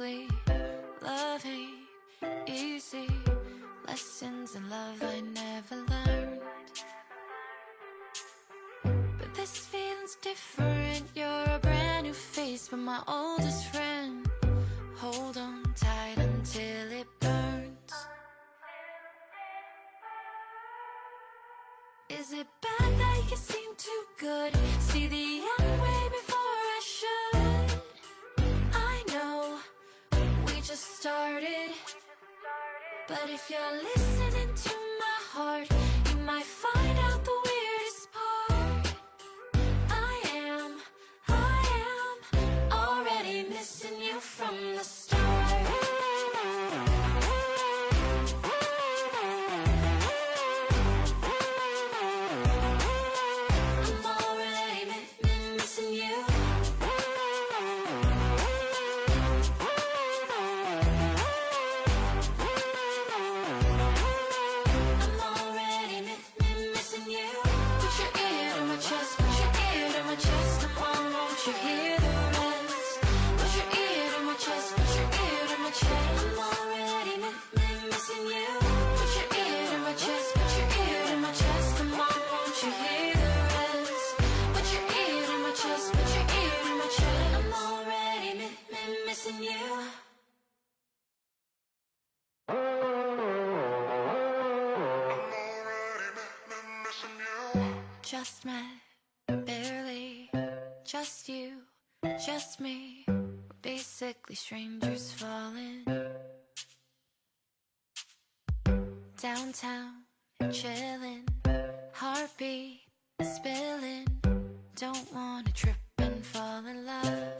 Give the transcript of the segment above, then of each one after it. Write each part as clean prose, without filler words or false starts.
quickly. Love ain't easy. Lessons in love I never learned. But this feeling's different. You're a brand new face, but my oldest friend. Hold on tight until it burns. Is it bad that you seem too good? See the end way before I should. I know we just started, but if you're listening to my heart, you might find out the weirdest part. I am already missing you from the start. I'm already missing you. I'm already missing you. Put your ear to my chest, put your ear to my chest. Come on, won't you hear the rest? Put your ear to my chest, put your ear to my chest. I'm already missing you. Put your ear to my chest, put your ear to my chest. Come on, won't you hear the rest? Put your ear to my chest, put your ear to my chest. I'm already missing you. Just met, barely, just you, just me. We're basically strangers falling. Downtown, chilling, heartbeat spilling. Don't wanna trip and fall in love.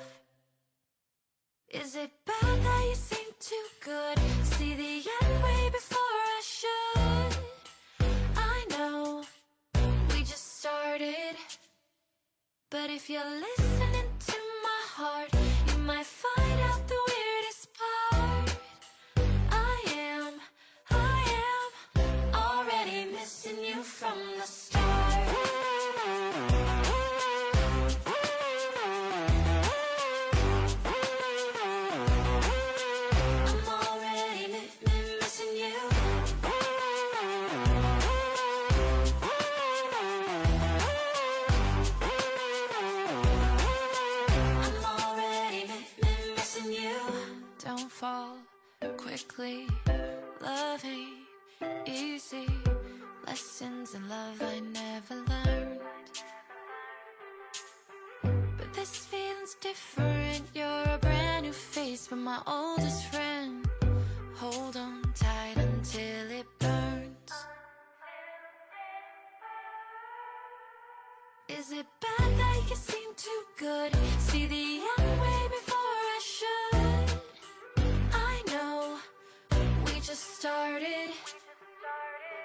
Is it bad that you seem too good? See the end way before I should. I know we just started, but if you're listening to my heart, you might find out the weirdest part. I am already missing you from the start. I'm already missing you. I'm already missing you. Don't fall quickly. Love ain't easy. Lessons in love I never learned. But this feeling's different. You're a brand new face, but my oldest friend. Hold on tight until it burns. Is it bad that you seem too good? See the end way before I should. I know we just started,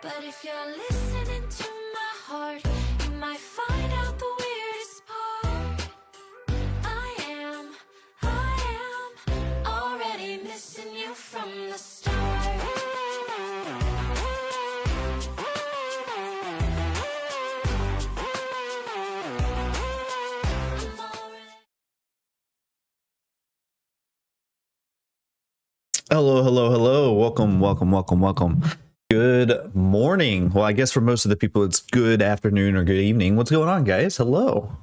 but if you're listening to my heart, you might find out the weirdest part. I am already missing you from the start. I'm already. Hello, hello, hello. Welcome, welcome, welcome, welcome. Good morning. Well, I guess for most of the people, it's good afternoon or good evening. What's going on, guys? Hello.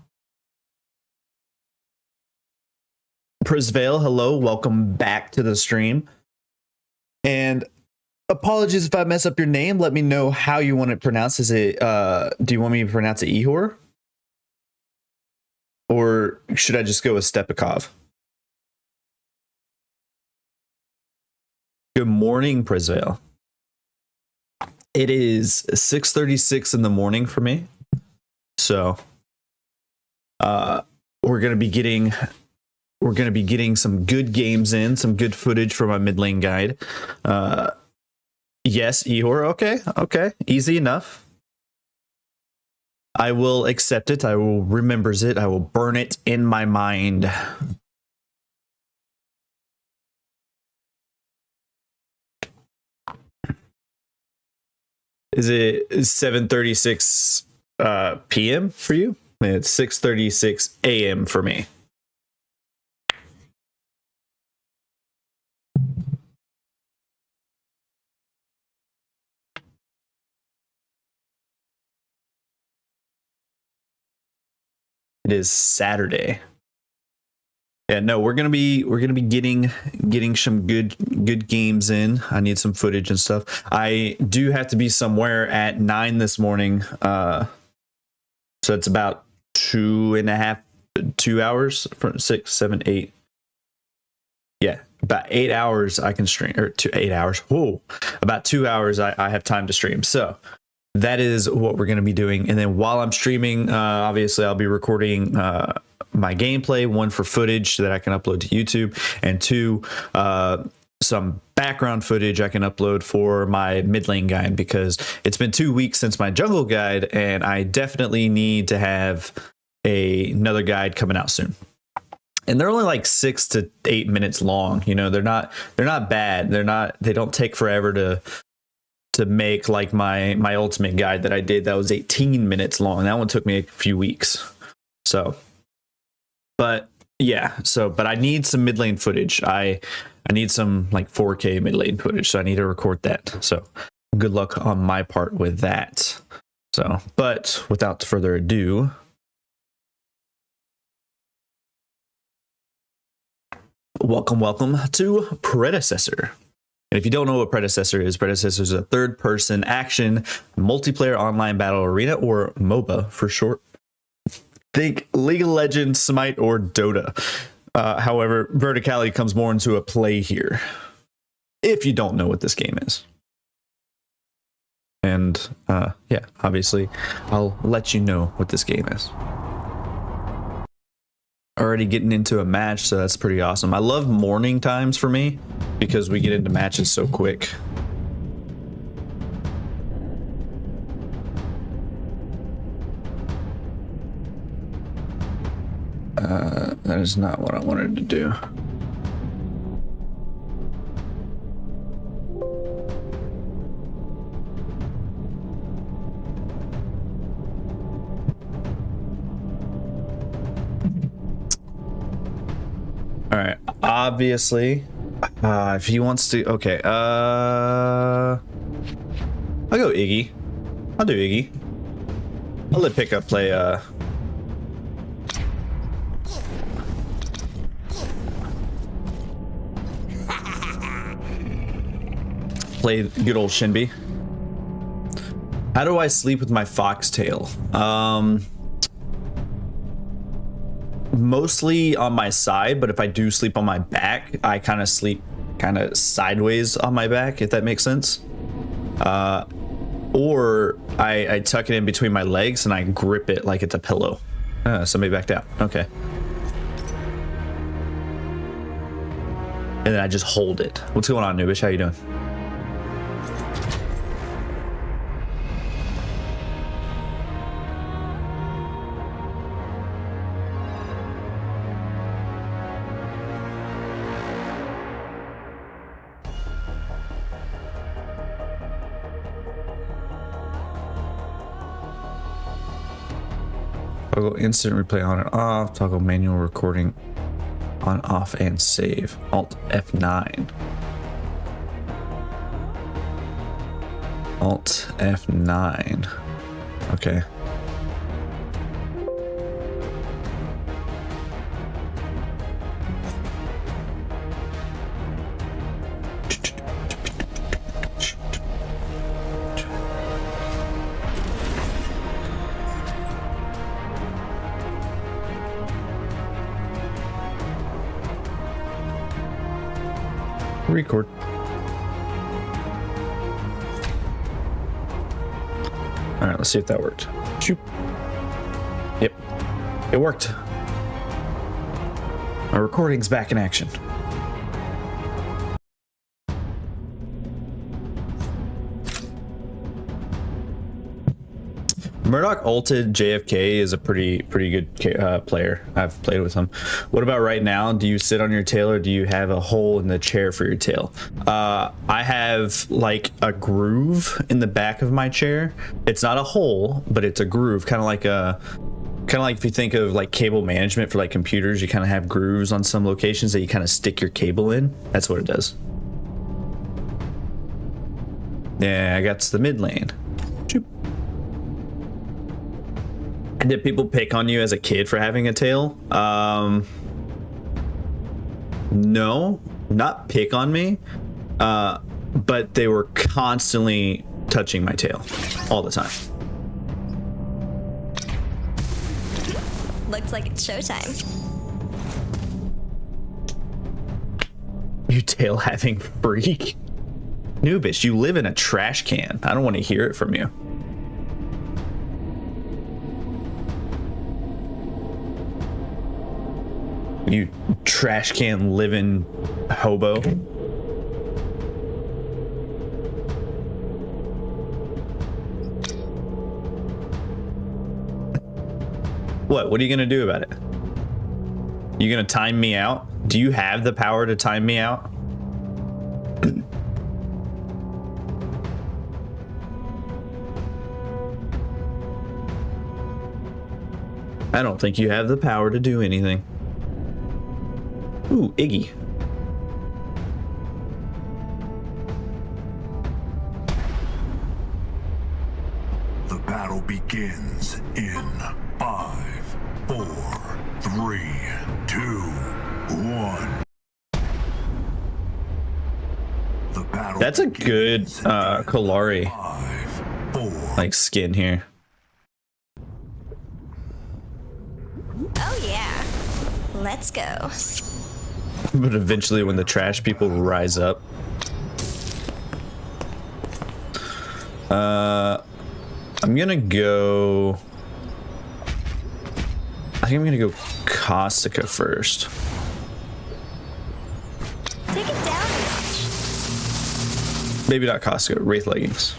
Prisvale, hello. Welcome back to the stream. And apologies if I mess up your name. Let me know how you want it pronounced. Is it, do you want me to pronounce it Ihor? Or should I just go with Stepikov? Good morning, Prisvale. It is 6:36 in the morning for me. So we're gonna be getting some good games in, some good footage for my mid lane guide. Yes, Ihor, okay, easy enough. I will accept it, I will remembers it, I will burn it in my mind. Is it 7:36 p.m. for you? It's 6:36 a.m. for me. It is Saturday. Yeah, no, we're gonna be getting some good games in. I need some footage and stuff. I do have to be somewhere at 9 this morning. So it's about 2 hours from 6, 7, 8. Yeah, about 8 hours I can stream, or 8 hours. Whoa, about 2 hours I have time to stream. So that is what we're gonna be doing. And then while I'm streaming, obviously I'll be recording my gameplay, one for footage that I can upload to YouTube, and two, some background footage I can upload for my mid lane guide, because it's been 2 weeks since my jungle guide, and I definitely need to have another guide coming out soon. And they're only like 6 to 8 minutes long. You know, they're not bad. They don't take forever to make, like my ultimate guide that I did that was 18 minutes long. That one took me a few weeks. So, but yeah, but I need some mid lane footage. I need some like 4K mid lane footage, so I need to record that. So good luck on my part with that. So, but without further ado, welcome to Predecessor. And if you don't know what Predecessor is a third-person action multiplayer online battle arena, or MOBA for short. Think League of Legends, Smite, or Dota. However, verticality comes more into a play here, if you don't know what this game is. And yeah, obviously, I'll let you know what this game is. Already getting into a match, so that's pretty awesome. I love morning times for me, because we get into matches so quick. That is not what I wanted to do. All right, obviously, if he wants to, okay, I'll go Iggy. I'll do Iggy. I'll let Pickup play, play good old Shinbi. How do I sleep with my foxtail? Mostly on my side, but if I do sleep on my back, I kind of sleep sideways on my back, if that makes sense. Or I tuck it in between my legs and I grip it like it's a pillow. Somebody backed out. Okay. And then I just hold it. What's going on, Noobish? How you doing? Toggle instant replay on and off. Toggle manual recording on, off, and save. Alt F9. Alt F9. Okay. Record. All right, let's see if that worked. Shoot. Yep, it worked. My recording's back in action. Murdoch ulted JFK is a pretty good player. I've played with him. What about right now? Do you sit on your tail, or do you have a hole in the chair for your tail? I have like a groove in the back of my chair. It's not a hole, but it's a groove, kind of like if you think of like cable management for like computers, you kind of have grooves on some locations that you kind of stick your cable in. That's what it does. Yeah, I got to the mid lane. Did people pick on you as a kid for having a tail? No, not pick on me, but they were constantly touching my tail all the time. Looks like it's showtime. You tail having freak. Noobish, you live in a trash can. I don't want to hear it from you. You trash can living hobo. What are you gonna do about it? You gonna time me out? Do you have the power to time me out? I don't think you have the power to do anything. Ooh, Iggy. The battle begins in 5, 4, 3, 2, 1. The battle. That's a good Kalari 5, 4. like skin here. Oh yeah. Let's go. But eventually when the trash people rise up. I'm gonna go... I think I'm gonna go Caustica first. Take it down a notch. Maybe not Caustica, Wraith Leggings.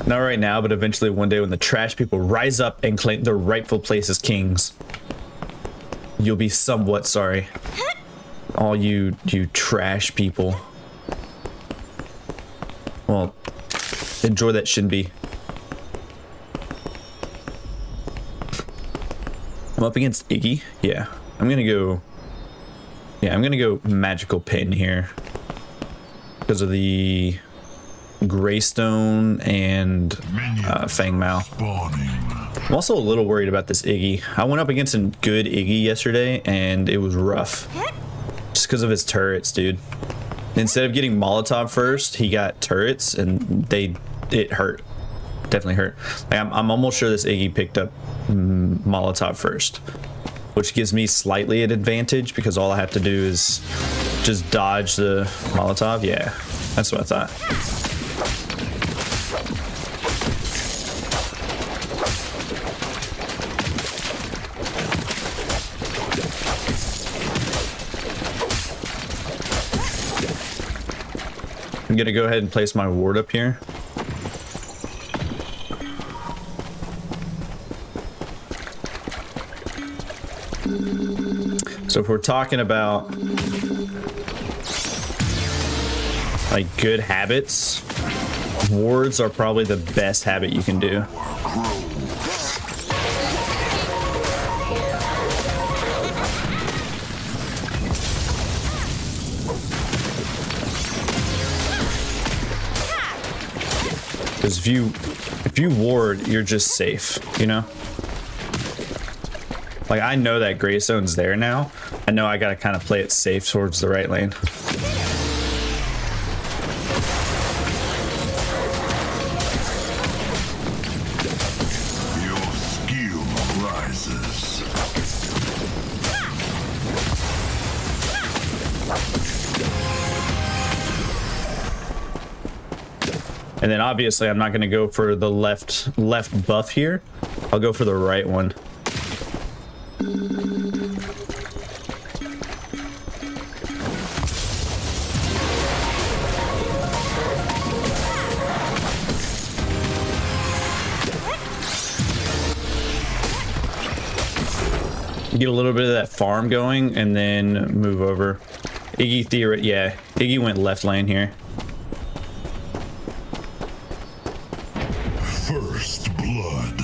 Not right now, but eventually one day when the trash people rise up and claim their rightful place as kings, you'll be somewhat sorry. All you trash people. Well, enjoy that Shinbi. I'm up against Iggy. Yeah, I'm gonna go magical pin here because of the Greystone and Fang Mao. I'm also a little worried about this Iggy. I went up against a good Iggy yesterday and it was rough. Just because of his turrets, dude. Instead of getting Molotov first, he got turrets and it hurt. Definitely hurt. Like, I'm almost sure this Iggy picked up Molotov first, which gives me slightly an advantage because all I have to do is just dodge the Molotov. Yeah, that's what I thought. I'm gonna go ahead and place my ward up here. So if we're talking about like good habits, wards are probably the best habit you can do. Because if you ward, you're just safe, you know? Like, I know that Greystone's there now. I know I gotta kind of play it safe towards the right lane. Your skill rises. And then obviously I'm not gonna go for the left buff here. I'll go for the right one. Get a little bit of that farm going and then move over. Iggy yeah, Iggy went left lane here. First blood.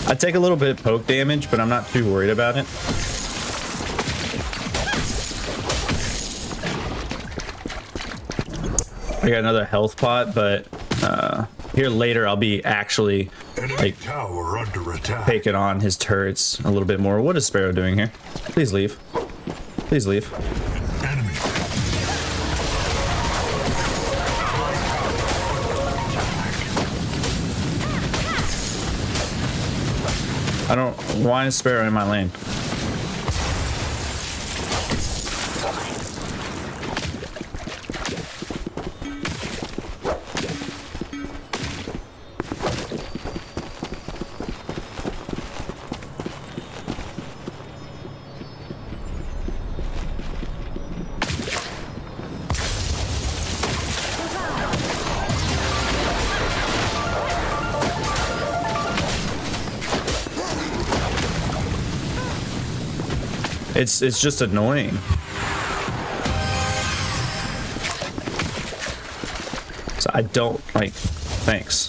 I take a little bit of poke damage, but I'm not too worried about it. I got another health pot, but here later I'll be actually like Tower under attack. taking on his turrets a little bit more. What is Sparrow doing here? Please leave. Please leave. Enemy. I don't. Why is Sparrow in my lane? It's just annoying. So I don't like. Thanks.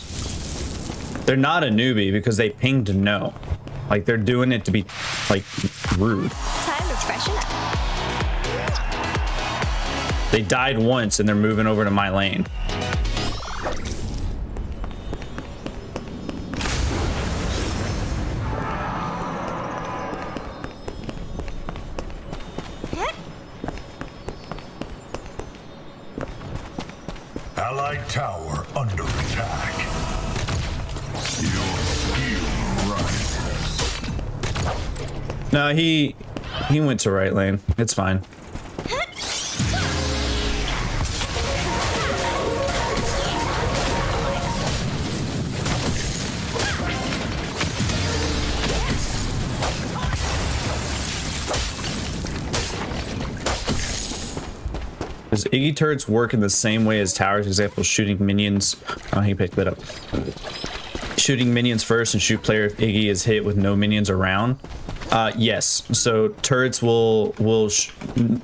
They're not a newbie because they pinged no. Like they're doing it to be like rude. Time to freshen up. They died once and they're moving over to my lane. Allied tower under attack. Your skill rises. No, he went to right lane. It's fine. Does Iggy turrets work in the same way as towers? Example, shooting minions. Oh, he picked that up. Shooting minions first and shoot player if Iggy is hit with no minions around. Yes. So turrets will let me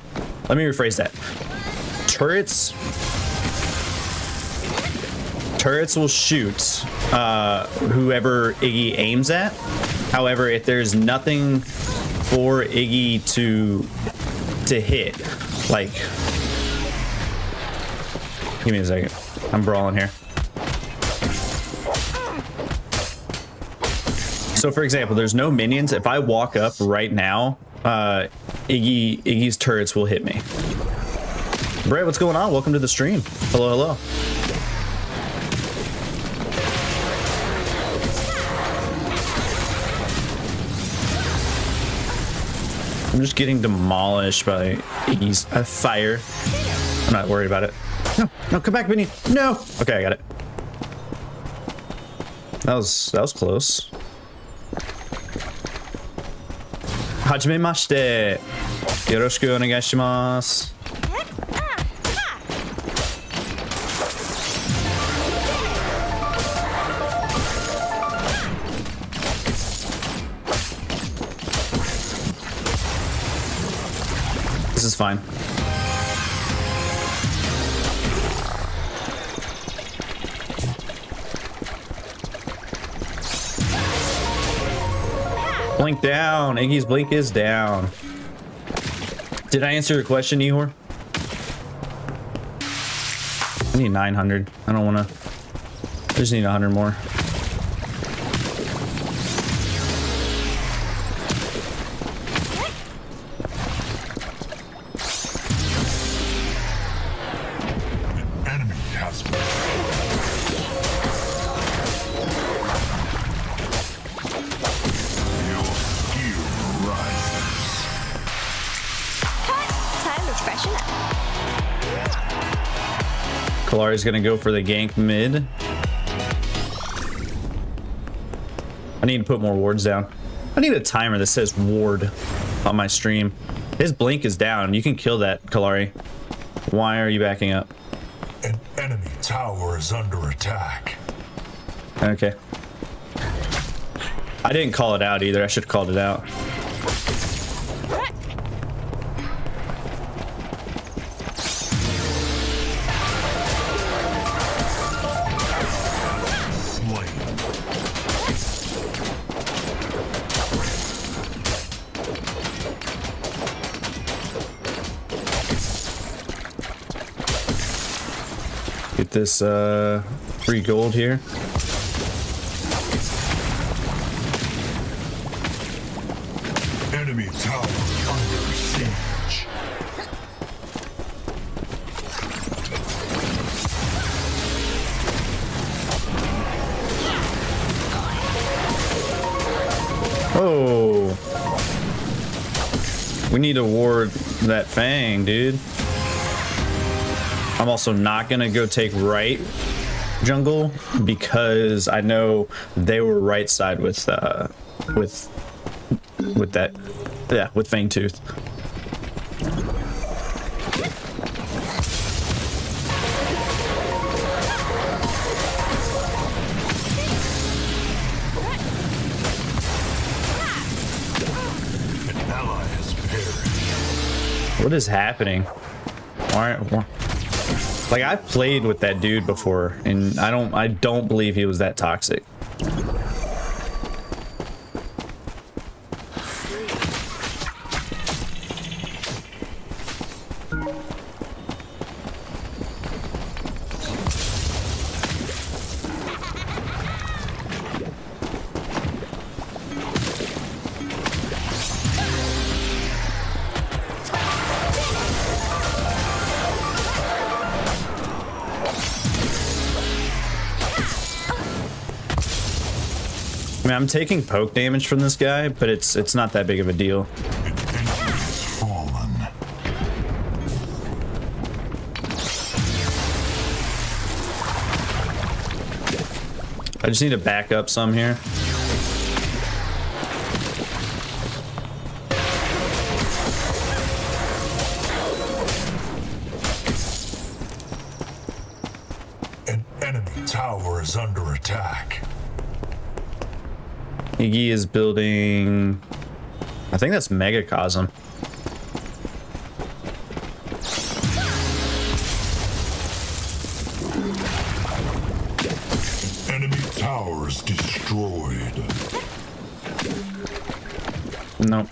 rephrase that. Turrets will shoot whoever Iggy aims at. However, if there's nothing for Iggy to hit, like, give me a second. I'm brawling here. So for example, there's no minions. If I walk up right now, Iggy's turrets will hit me. Bray, what's going on? Welcome to the stream. Hello, hello. I'm just getting demolished by Iggy's fire. I'm not worried about it. No, come back, Vinny. No. Okay, I got it. That was close. Hajimemashite. Yoroshiku onegai shimasu. This is fine. Blink down. Iggy's blink is down. Did I answer your question, Ihor? I need 900. I don't want to. I just need 100 more. Enemy has been. Your skill rises. Time to freshen up. Kalari's gonna go for the gank mid. I need to put more wards down. I need a timer that says ward on my stream. His blink is down. You can kill that, Kalari. Why are you backing up? An enemy tower is under attack. Okay. I didn't call it out either. I should have called it out. Slain. this free gold here. Enemy tower under siege. Oh, we need to ward that Fang, dude. I'm also not gonna go take right jungle because I know they were right side with that, yeah, with Fangtooth. An ally has perished. What is happening? Why? Like, I've played with that dude before, and I don't believe he was that toxic. I mean, I'm taking poke damage from this guy, but it's not that big of a deal. An enemy has fallen. I just need to back up some here. An enemy tower is under attack. Iggy is building, I think that's Megacosm. Enemy towers destroyed. Nope.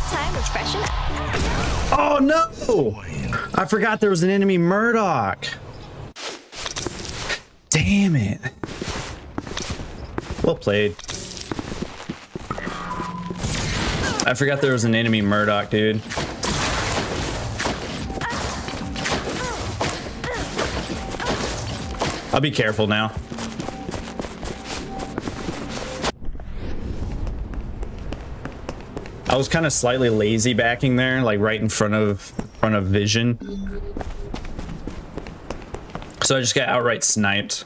Time to freshen up. Oh no! I forgot there was an enemy Murdoch. Damn it. Well played. I forgot there was an enemy Murdoch, dude. I'll be careful now. I was kind of slightly lazy backing there, like right in front of vision. So I just got outright sniped.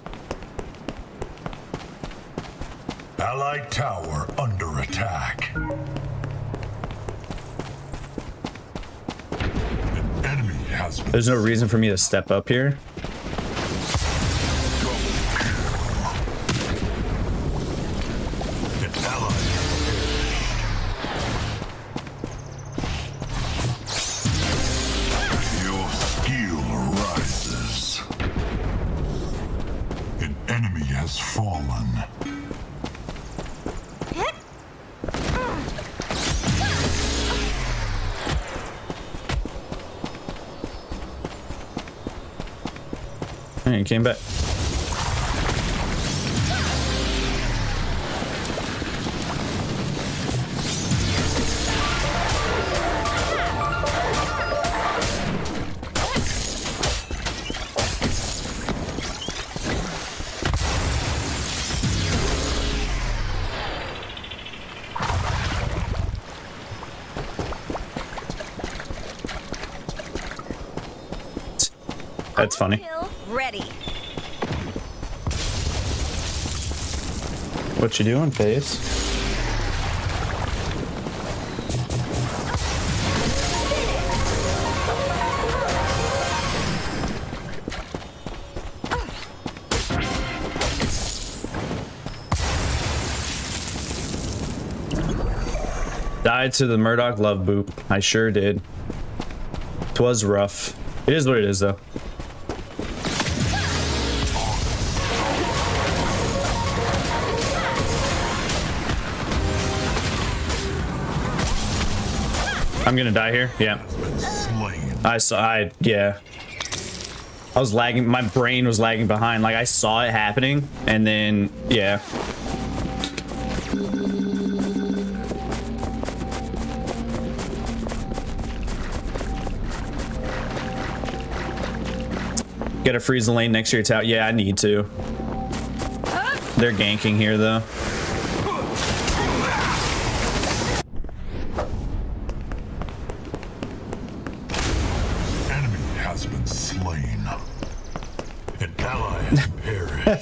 Allied tower under attack. An enemy has been. There's no reason for me to step up here. An ally has perished. Your skill rises. An enemy has fallen. Alright, you came back. That's funny. Kill ready. What you doing, Face? Died to the Murdoch love boop. I sure did. 'Twas rough. It is what it is, though. I'm gonna die here. Yeah. Yeah. I was lagging. My brain was lagging behind. Like I saw it happening, and then yeah. Gotta freeze the lane next to your tower. Yeah, I need to. They're ganking here though.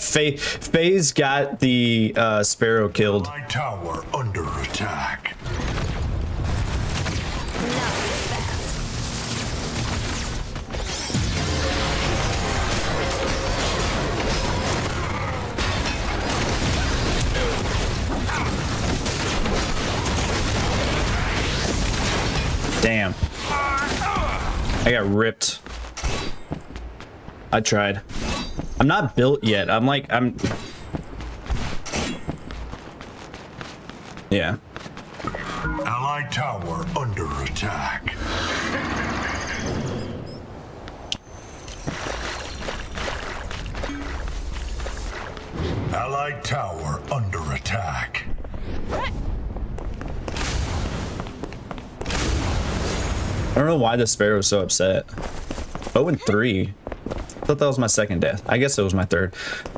Faye's got the Sparrow killed. My tower under attack. Damn. I got ripped. I tried. I'm not built yet. Yeah. Allied tower under attack. Allied tower under attack. I don't know why the Sparrow was so upset. 0-3. I thought that was my second death. I guess it was my third.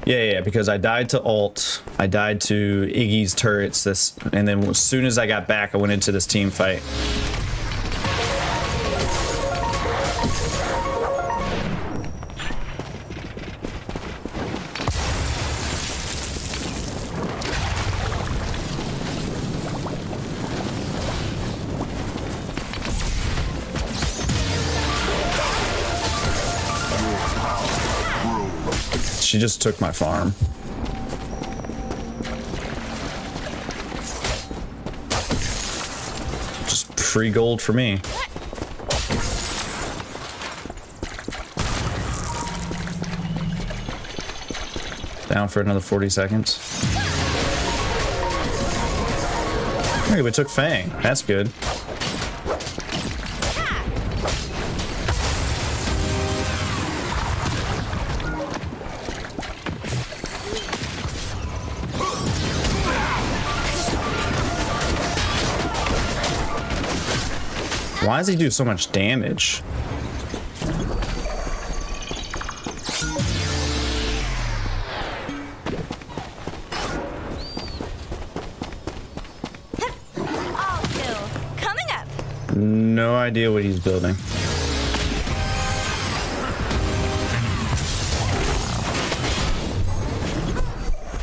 Yeah, because I died to ult. I died to Iggy's turrets. And then as soon as I got back, I went into this team fight. She just took my farm. Just free gold for me. Down for another 40 seconds. Hey, we took Fang. That's good. Why does he do so much damage? All kill coming up. No idea what he's building.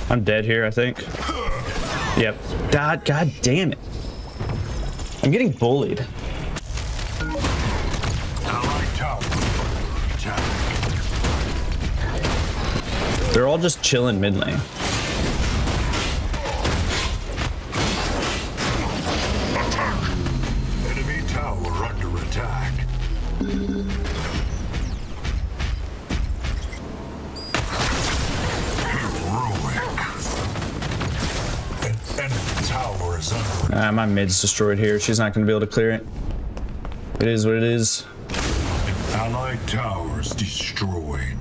I'm dead here, I think. Yep. God damn it. I'm getting bullied. They're all just chilling mid lane. Enemy tower under attack. Heroic. An enemy tower is under attack. My mid's destroyed here. She's not going to be able to clear it. It is what it is. Allied towers destroyed.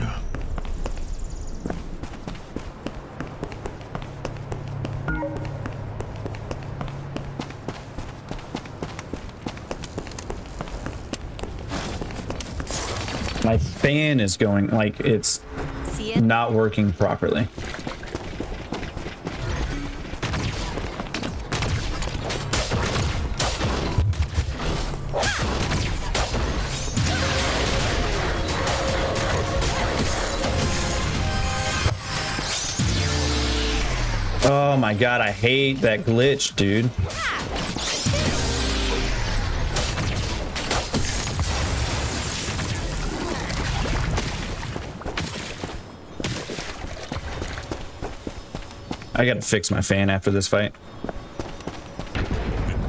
My fan is going, like, it's not working properly. Oh my god, I hate that glitch, dude. I gotta fix my fan after this fight.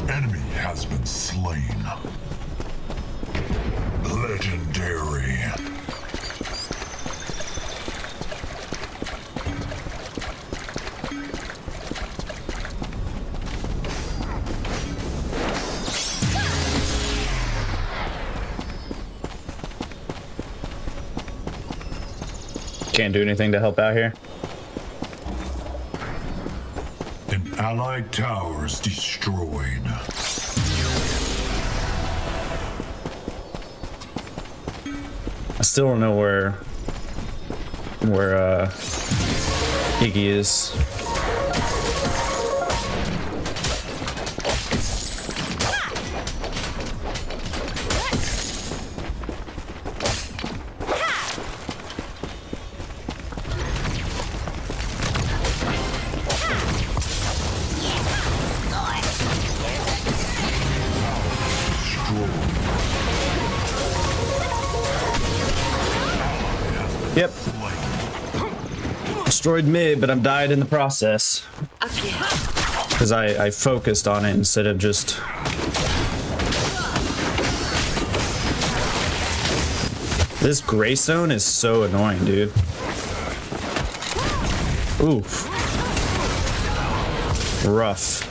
Enemy has been slain. Legendary. Can't do anything to help out here. An allied tower is destroyed. I still don't know where Iggy is. Yep. Destroyed mid, but I'm died in the process. Because I focused on it instead of just... This gray zone is so annoying, dude. Oof. Rough.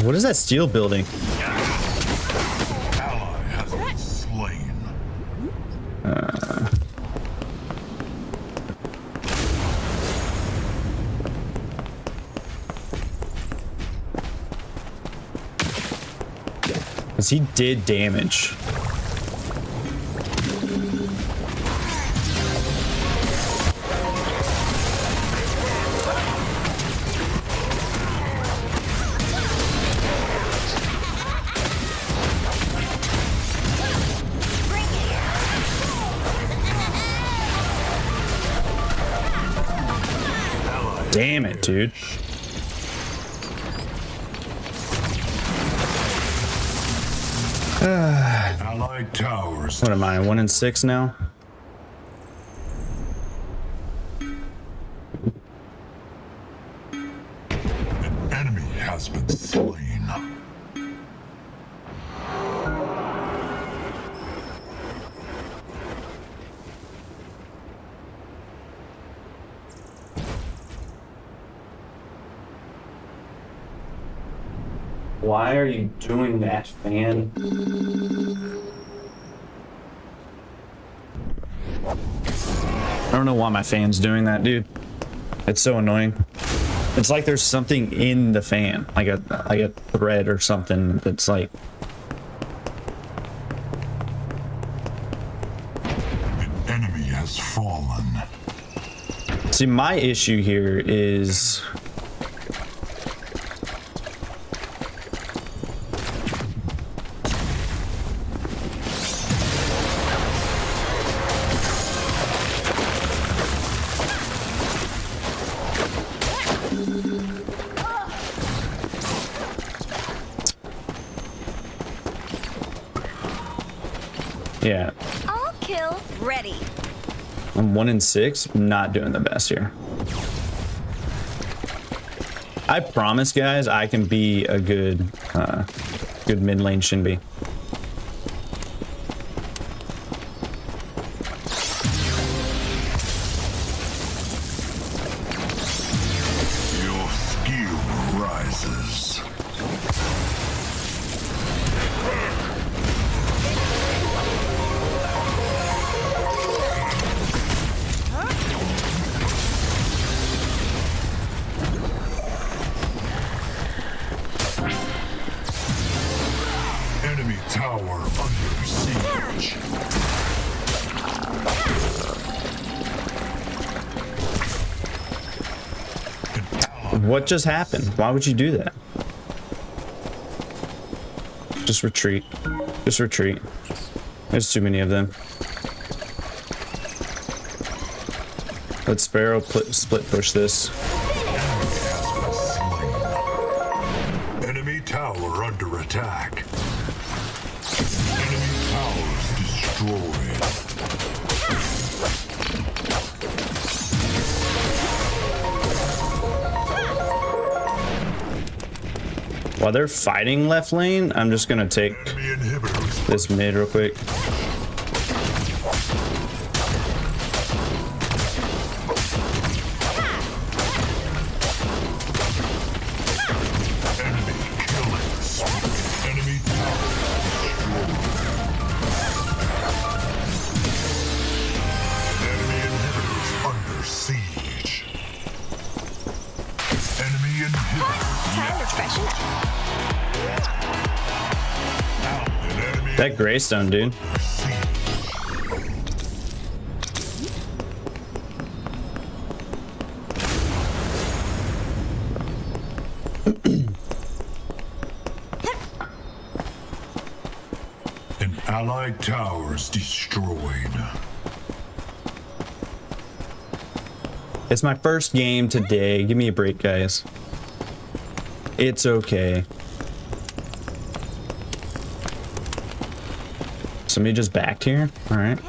What is that steel building? Ally has been slain. Because he did damage. Damn it, dude. Allied towers. What am I, 1 and 6 now? An enemy has been slain. Why are you doing that, fan? I don't know why my fan's doing that, dude. It's so annoying. It's like there's something in the fan, like a thread or something that's like... An enemy has fallen. See, my issue here is... Yeah. All kill ready. I'm 1 and 6, not doing the best here. I promise, guys, I can be a good mid lane Shinbi. Your skill rises. Enemy tower under siege. What just happened? Why would you do that? Just retreat. Just retreat. There's too many of them. Let Sparrow split push this. Enemy tower under attack. destroyed. While they're fighting left lane, I'm just gonna take Enemy inhibitors this mid real quick. enemy killing spree. Enemy tower destroyed. Enemy inhibitors under siege. Enemy inhibitor Time to freshen up. an enemy That Greystone, dude. under siege. An allied tower is destroyed. It's my first game today. Give me a break, guys. It's okay. Somebody just backed here? All right.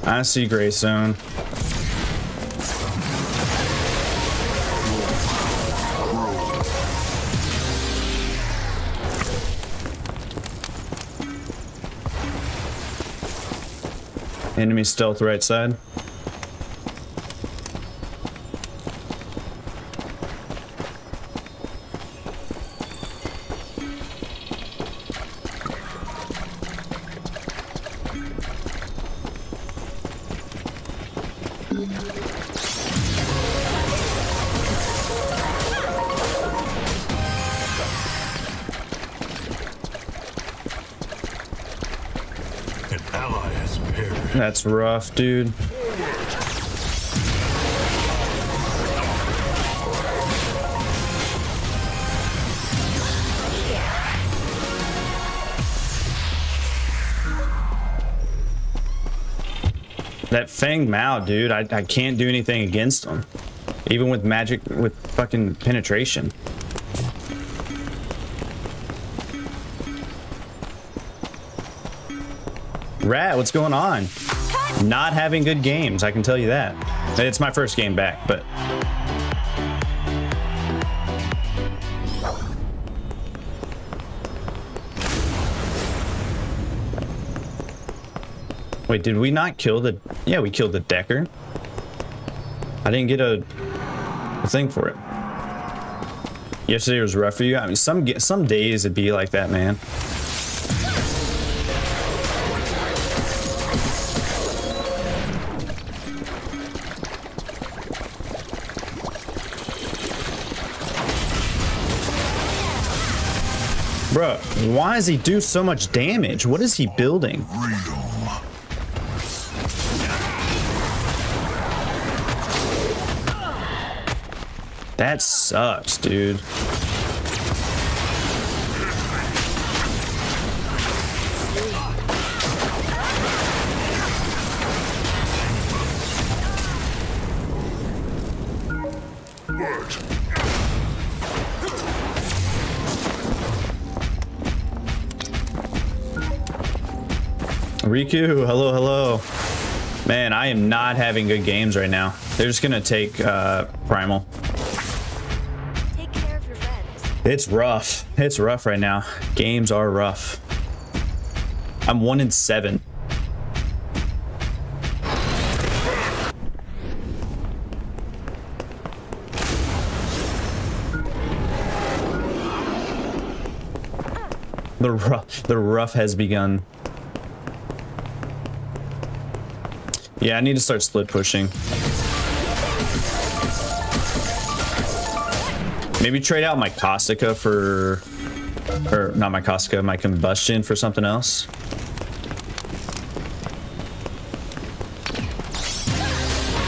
I see Greystone. Enemy stealth right side. An ally has perished. That's rough, dude. That Fang Mao, dude, I can't do anything against him. Even with magic, with fucking penetration. Rat, what's going on? Not having good games, I can tell you that. It's my first game back, but... Wait, did we not kill the... Yeah, we killed the Decker. I didn't get a thing for it. Yesterday was rough for you. I mean, some days it'd be like that, man. Bruh, why does he do so much damage? What is he building? Freedom. That sucks, dude. Riku, hello, hello. Man, I am not having good games right now. They're just gonna take Primal. Take care of your friends. It's rough. It's rough right now. Games are rough. I'm 1-7. The rough has begun. Yeah, I need to start split pushing. Maybe trade out my Caustica for, or not my Caustica, my Combustion for something else.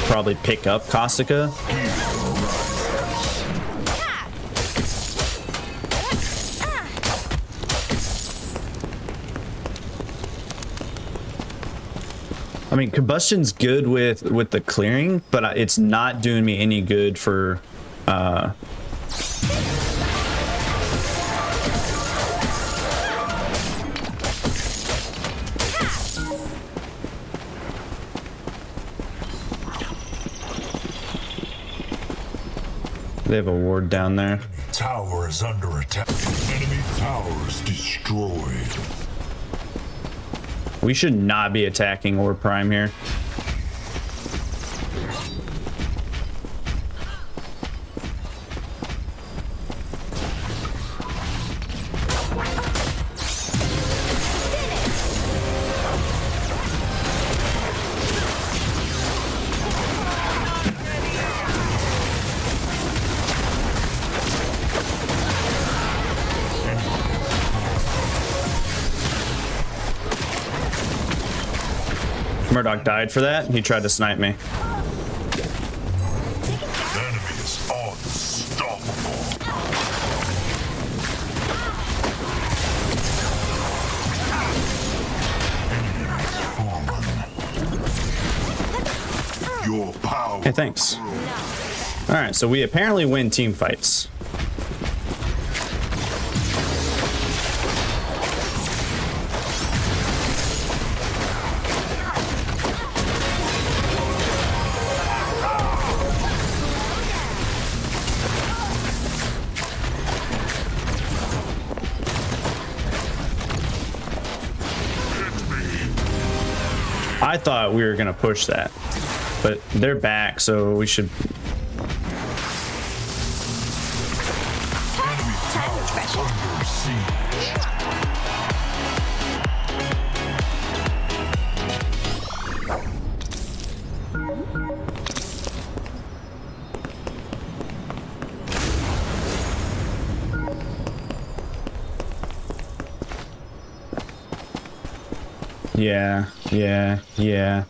Probably pick up Caustica. I mean, combustion's good with the clearing, but it's not doing me any good for they have a ward down there. Tower is under attack. Enemy towers destroyed. We should not be attacking or prime here. Murdoch died for that. He tried to snipe me. Enemy is unstoppable. Enemy has fallen. Your power. Hey, thanks. All right, so we apparently win team fights. I thought we were gonna push that, but they're back, so we should. Time refreshing. Under siege. Yeah.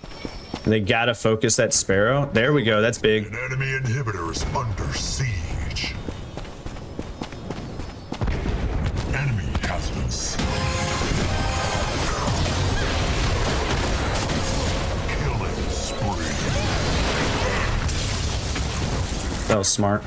They gotta focus that sparrow. There we go. That's big. An enemy inhibitor is under siege. Enemy has been slain. Killing spree. That was smart.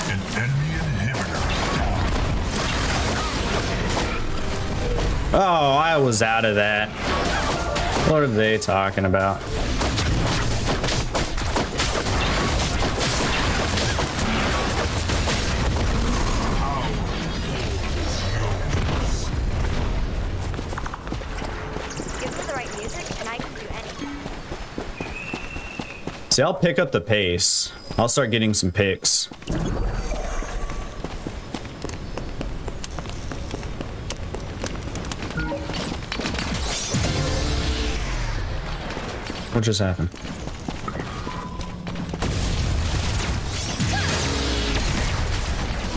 An enemy inhibitor. Oh, I was out of that. What are they talking about? Give me the right music, and I can do anything. See, I'll pick up the pace. I'll start getting some picks. What just happened?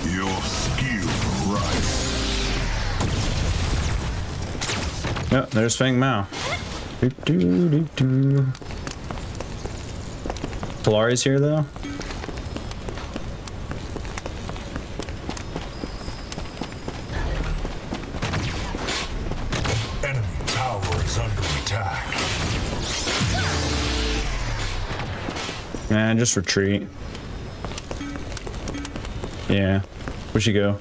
Your skill right. Oh, there's Feng Mao. Polari's here though. Enemy tower is under attack. Man, just retreat. Yeah, where'd she go?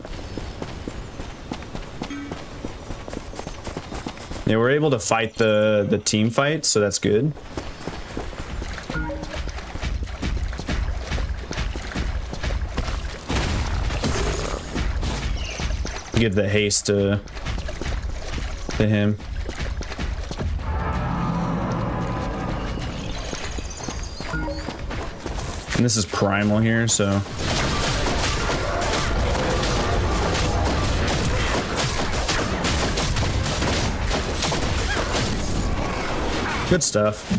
Yeah, we're able to fight the team fight, so that's good. Give the haste to him. And this is primal here, so. Good stuff.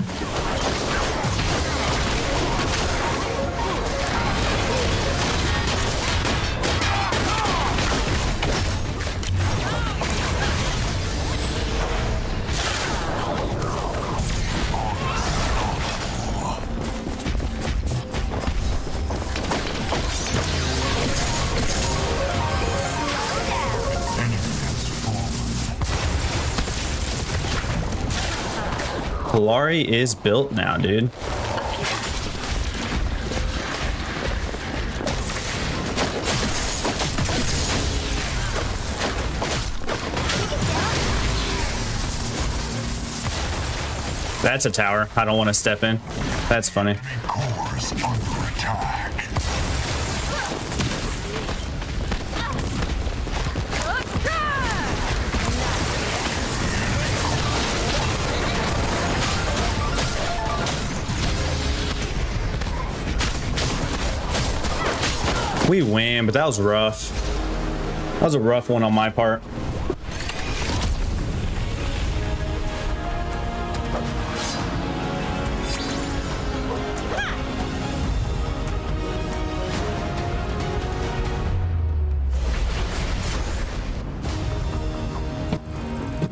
Polari is built now, dude. That's a tower. I don't want to step in. That's funny. Cores under attack. We win, but that was rough. That was a rough one on my part.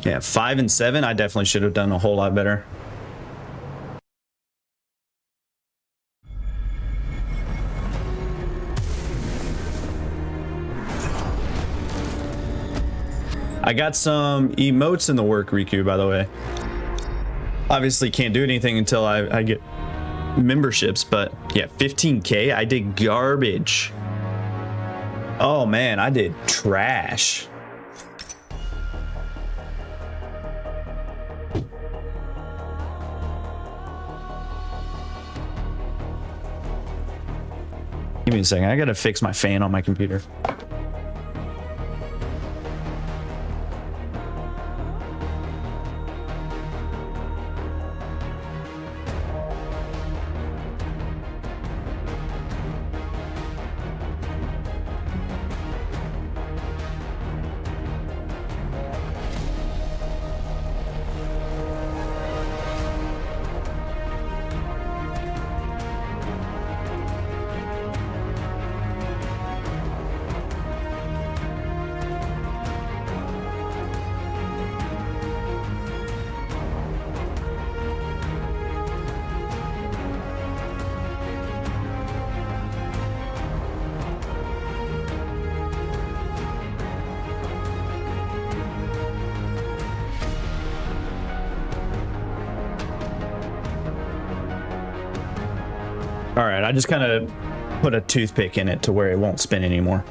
Yeah, 5 and 7. I definitely should have done a whole lot better. I got some emotes in the work, Riku, by the way. Obviously can't do anything until I get memberships, but yeah, 15K. I did garbage. Oh man, I did trash. Give me a second. I gotta fix my fan on my computer. All right, I just kind of put a toothpick in it to where it won't spin anymore.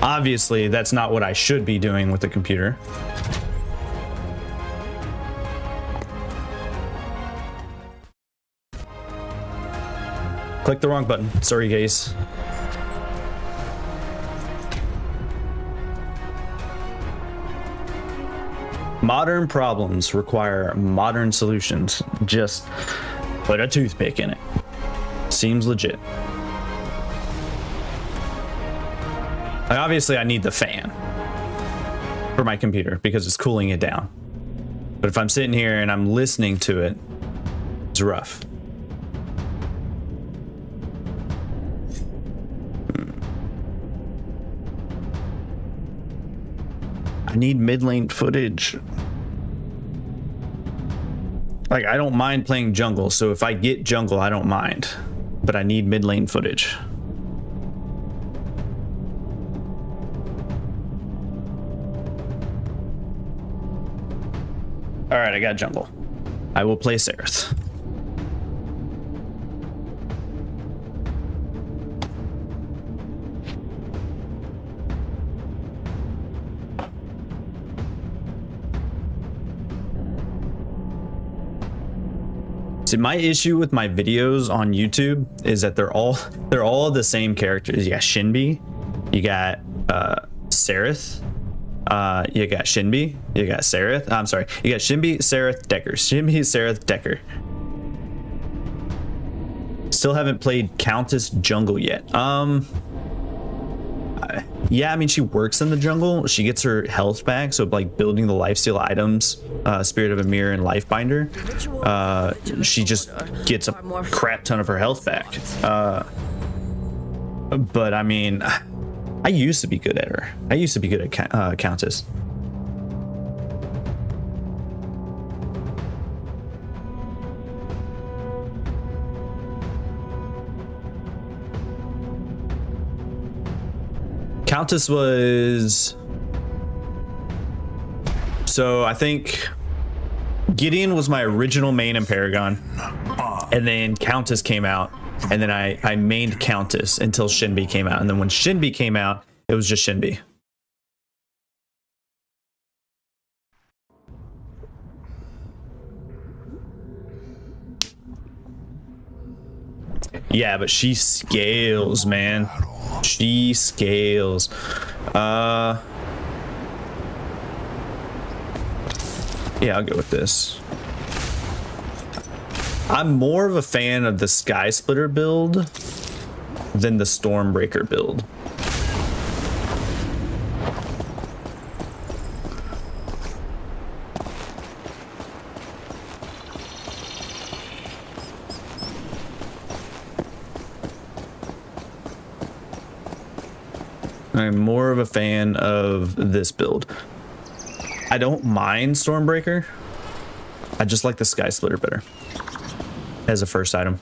Obviously, that's not what I should be doing with the computer. Click the wrong button. Sorry, guys. Modern problems require modern solutions. Just put a toothpick in it. Seems legit. Like, obviously, I need the fan for my computer because it's cooling it down. But if I'm sitting here and I'm listening to it, it's rough. I need mid-lane footage. Like, I don't mind playing jungle, so if I get jungle, I don't mind. But I need mid-lane footage. Alright, I got jungle. I will play Sereth. See, my issue with my videos on YouTube is that they're all the same characters. You got Shinbi, you got Sereth, you got Shinbi, you got Sereth. I'm sorry, you got Shinbi, Sereth, Decker. Shinbi, Sereth, Decker. Still haven't played Countess Jungle yet. Yeah, I mean, she works in the jungle. She gets her health back, so like building the lifesteal items, Spirit of a Mirror and Lifebinder, she just gets a crap ton of her health back. But I mean, I used to be good at her. I used to be good at Countess. Countess was So I think Gideon was my original main in Paragon, and then Countess came out, and then I mained Countess until Shinbi came out, and then when Shinbi came out, it was just Shinbi. Yeah, but she scales, man. She scales. Yeah, I'll go with this. I'm more of a fan of the Sky Splitter build than the Stormbreaker build. I'm more of a fan of this build. I don't mind Stormbreaker. I just like the Sky Splitter better as a first item.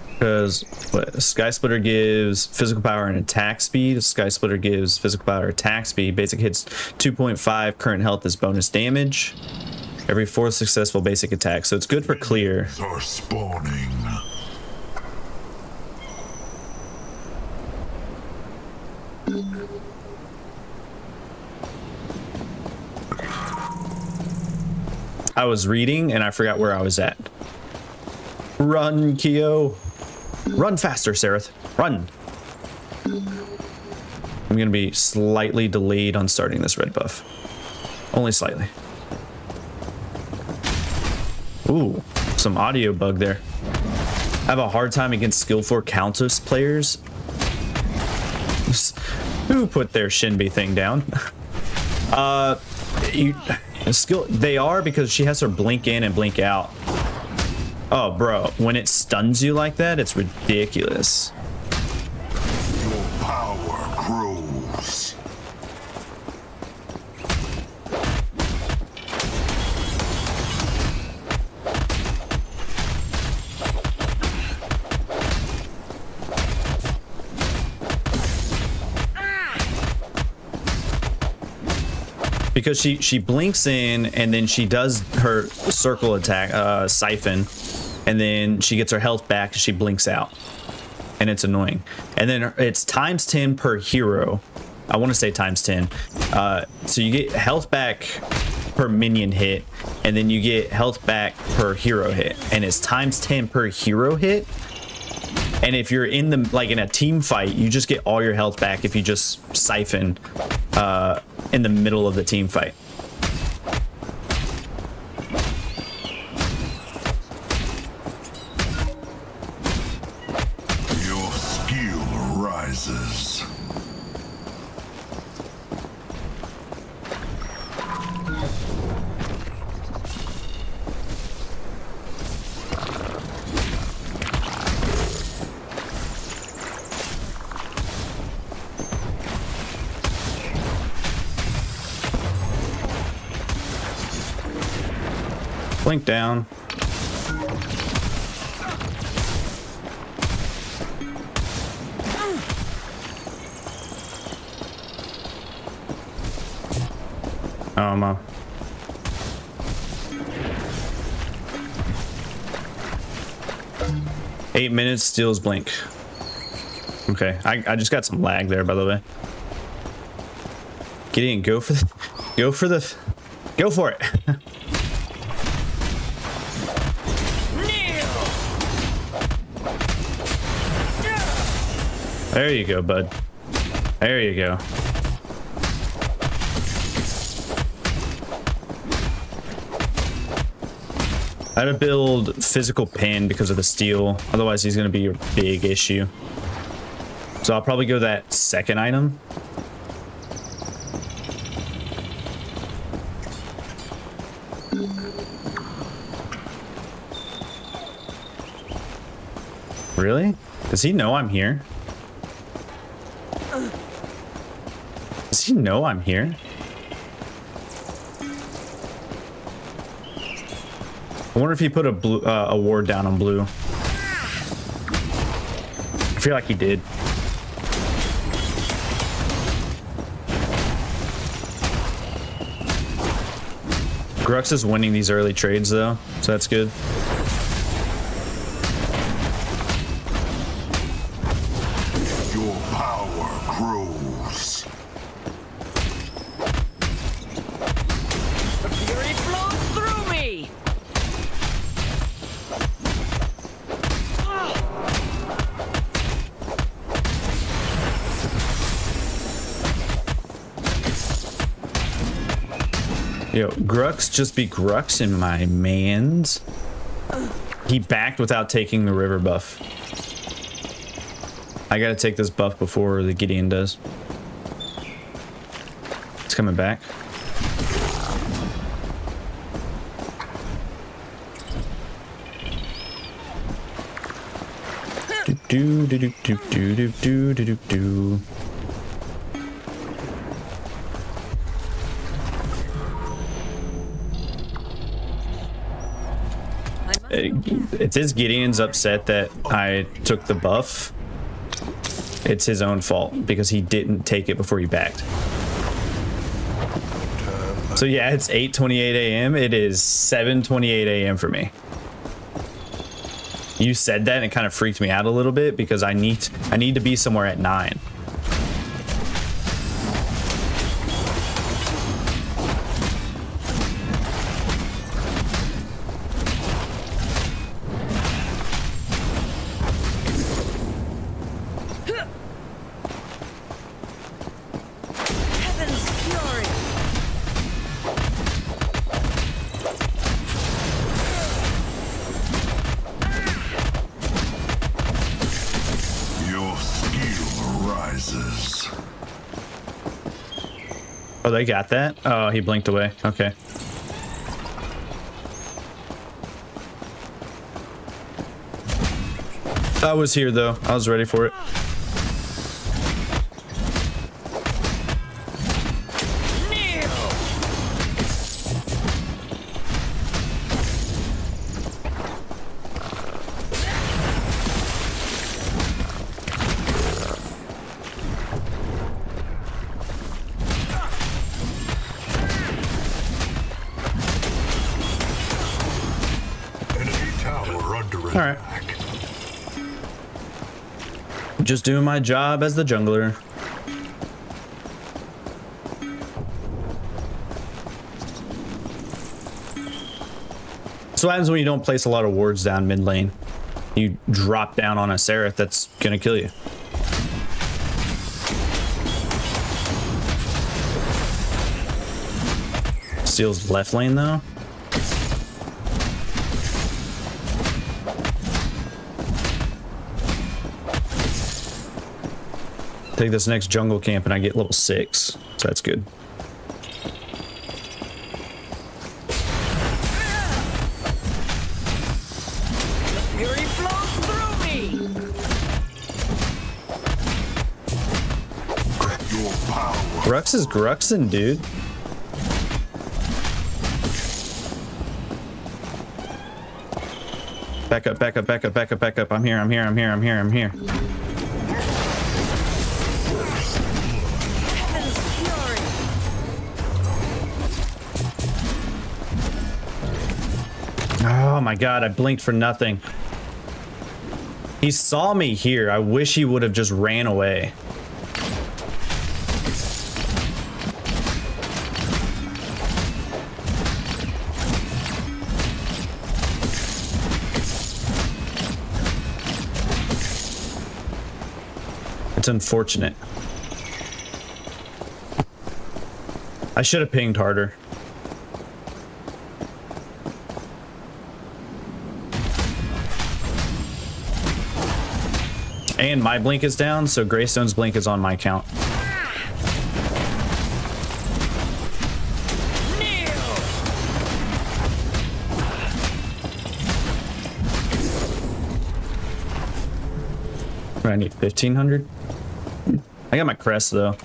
Because Sky Splitter gives physical power and attack speed. Sky Splitter gives physical power, attack speed. Basic hits 2.5. Current health is bonus damage. Every 4th successful basic attack. So it's good for clear. Are spawning. I was reading and I forgot where I was at. Run, Kyo. Run faster, Sereth. Run. I'm gonna be slightly delayed on starting this red buff. Only slightly. Ooh, some audio bug there. I have a hard time against skill 4 Countess players who put their Shinbi thing down. They are, because she has her blink in and blink out. Oh, bro, when it stuns you like that, it's ridiculous. Your power grows. Because she blinks in and then she does her circle attack, siphon, and then she gets her health back. She blinks out, and it's annoying. And then it's times 10 per hero. I want to say times 10. So you get health back per minion hit, and then you get health back per hero hit, and it's times 10 per hero hit. And if you're in the in a team fight, you just get all your health back if you just siphon in the middle of the team fight. Your skill rises. Blink down. Oh, ma. Eight minutes, steals blink. Okay, I just got some lag there, by the way. Gideon, go for it. There you go, bud. There you go. I had to build physical pin because of the steel. Otherwise, he's going to be a big issue. So I'll probably go that second item. Really? Does he know I'm here? Does he know I'm here? I wonder if he put a ward down on blue. I feel like he did. Grux is winning these early trades though, so that's good. Your power grows. The fury flows through me. Yo, Grux just be Gruxing my mans. He backed without taking the river buff. I gotta take this buff before the Gideon does. It's coming back. Do do do do do do do do do do. It's his Gideon's upset that I took the buff. It's his own fault because he didn't take it before he backed. So yeah, it's 8:28 a.m. It is 7:28 a.m. for me. You said that and it kind of freaked me out a little bit because I need to be somewhere at 9. Heaven's fury. Your skill rises. Oh, they got that? Oh, he blinked away. Okay. I was here though. I was ready for it. Enemy tower under All right. attack. Just doing my job as the jungler. So what happens when you don't place a lot of wards down mid lane? You drop down on a Seraph that's gonna kill you. Steals left lane though. Take this next jungle camp and I get level 6, so that's good. Fury flows through me. Your power. Grux is Gruxin, dude. Back up, back up, back up, back up, back up. I'm here, I'm here, I'm here, I'm here, I'm here. Heaven's fury. Oh my god, I blinked for nothing. He saw me here. I wish he would have just ran away. It's unfortunate. I should have pinged harder. And my blink is down, so Greystone's blink is on my count. I need 1500. I got my crest though.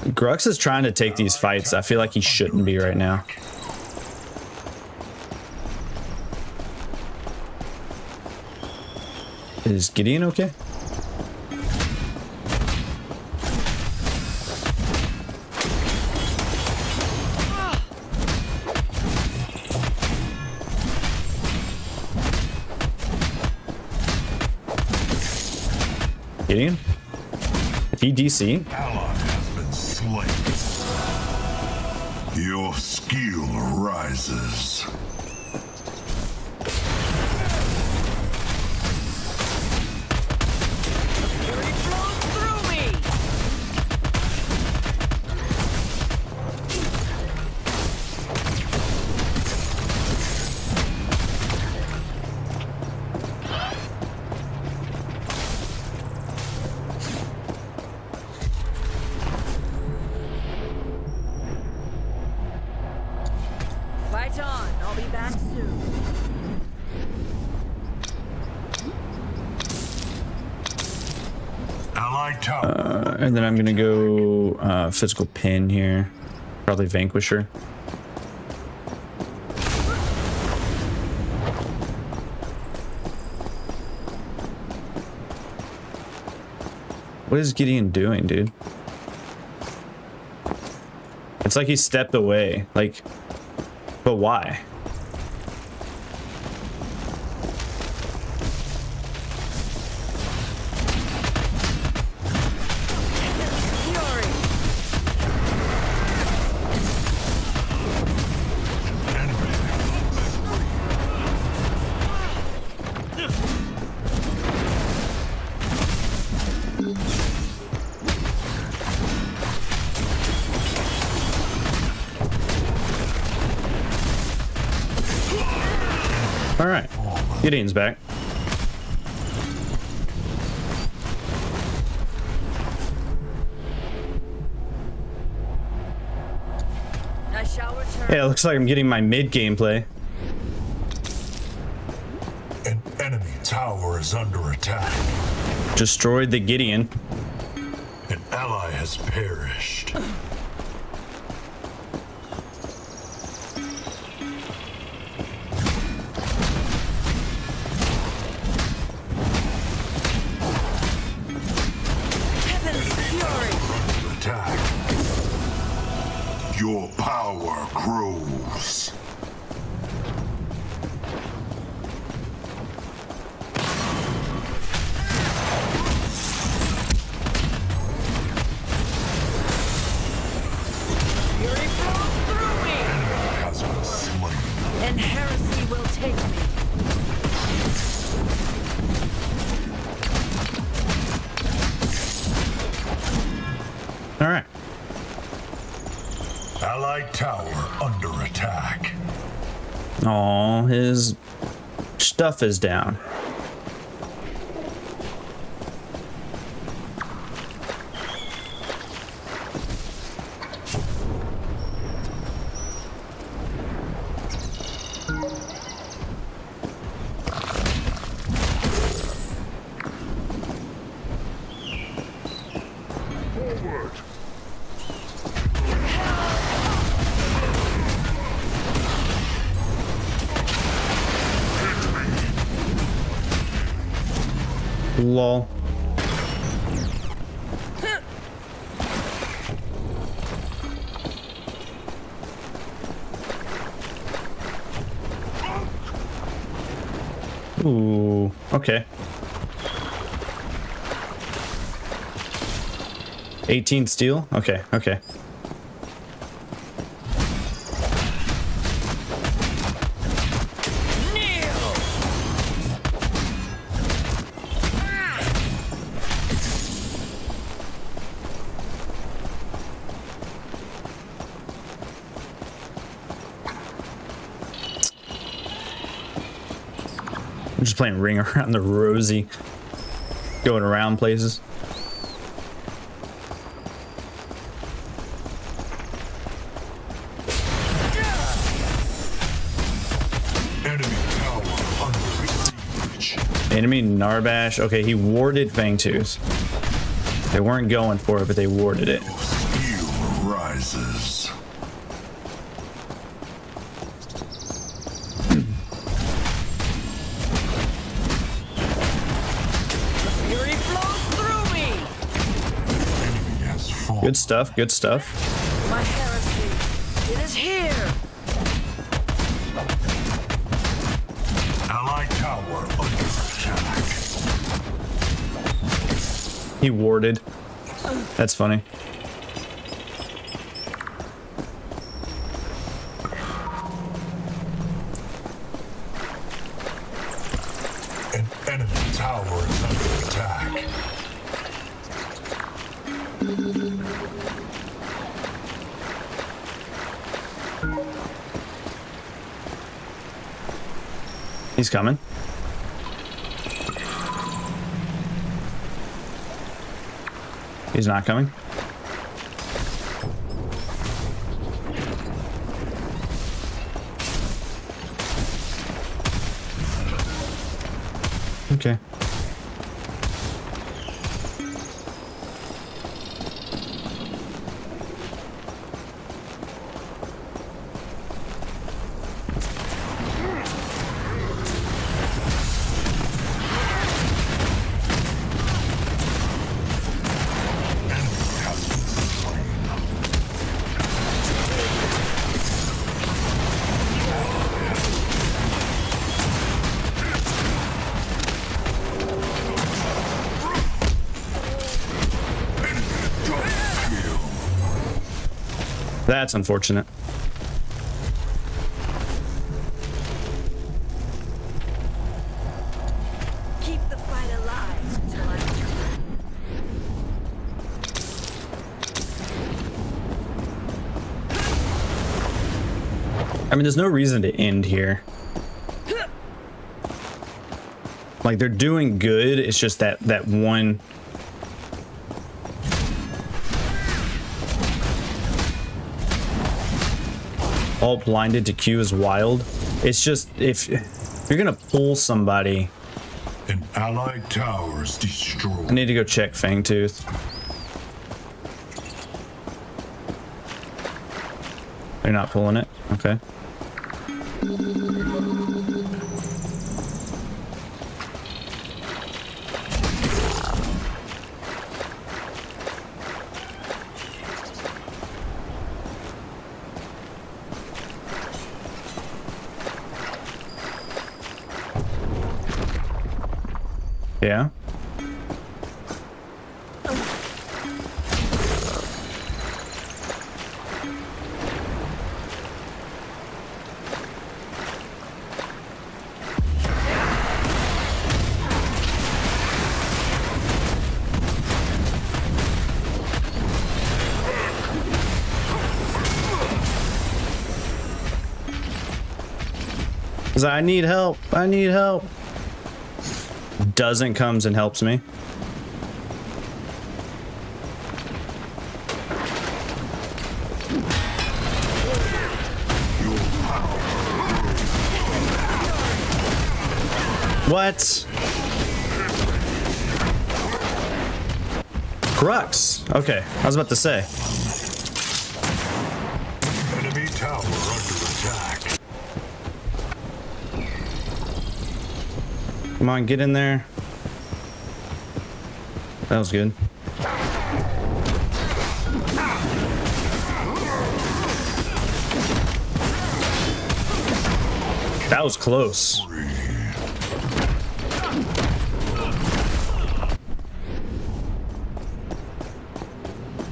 Grux is trying to take these fights. I feel like he shouldn't be right now. Is Gideon okay? Gideon? If he DC? Ally has been slain. Your skill rises. Fury flows through me. Fight on. I'll be back soon. Allied tower. And then I'm gonna go physical pin here. Probably Vanquisher. What is Gideon doing, dude? It's like he stepped away. Like, but why? Fury. All right, Gideon's back. I shall return. Yeah, it looks like I'm getting my mid gameplay. An enemy tower is under attack. Destroyed the Gideon. An ally has perished. Heaven's fury. Under attack. Your power grows. Fury flows through me. Has been slain. And heresy will take me. All right. Allied tower under attack. Oh, his stuff is down. Lol. Ooh, okay. 18 steel? Okay, okay. Kneel. I'm just playing Ring Around the Rosie. Going around places. Enemy tower under siege. Enemy Narbash. Okay, he warded Fangtooth. They weren't going for it, but they warded it. Skill rises. Fury flows through me. Enemy has fallen. Good stuff, good stuff. My heresy. It is here. Allied tower under attack. He warded. That's funny. An enemy tower is under attack. He's coming. He's not coming. Okay. That's unfortunate. Keep the fight alive until I return. I mean, there's no reason to end here. Like, they're doing good. It's just that one. All blinded to Q is wild. It's just if you're gonna pull somebody. An allied tower is I destroyed. need to go check Fangtooth. They're not pulling it. Okay. Yeah. Cause I need help. I need help. Doesn't comes and helps me. What? Crux. Okay, I was about to say. Enemy tower under attack. Come on, get in there. That was good. That was close.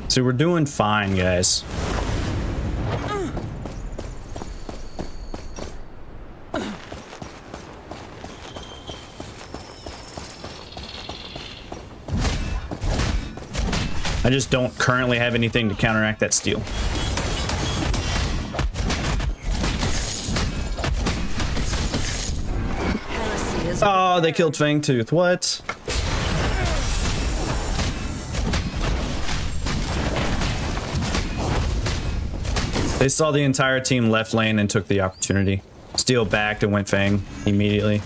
So we're doing fine, guys. I just don't currently have anything to counteract that steal. Oh, they killed Fangtooth. What? They saw the entire team left lane and took the opportunity. Steal backed and went Fang immediately.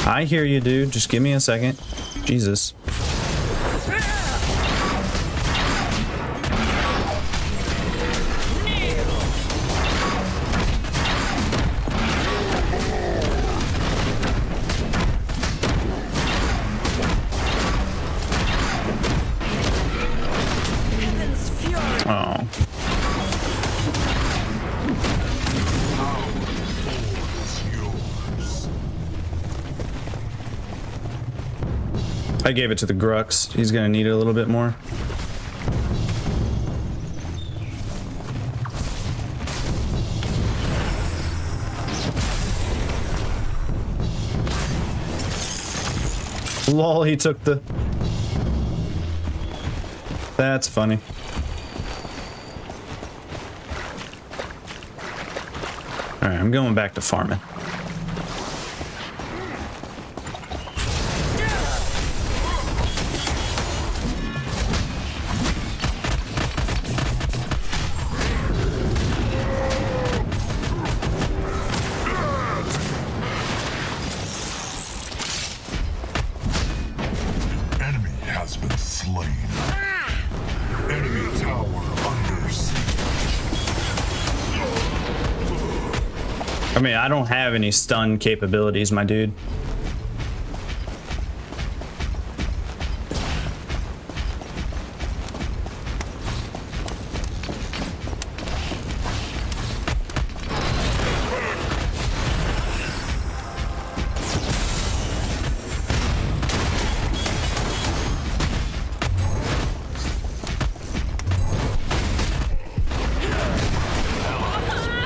I hear you, dude. Just give me a second. Jesus. Oh. Is yours. I gave it to the Grux. He's gonna need it a little bit more. Lol, he took the... That's funny. Alright, I'm going back to farming. I mean, I don't have any stun capabilities, my dude.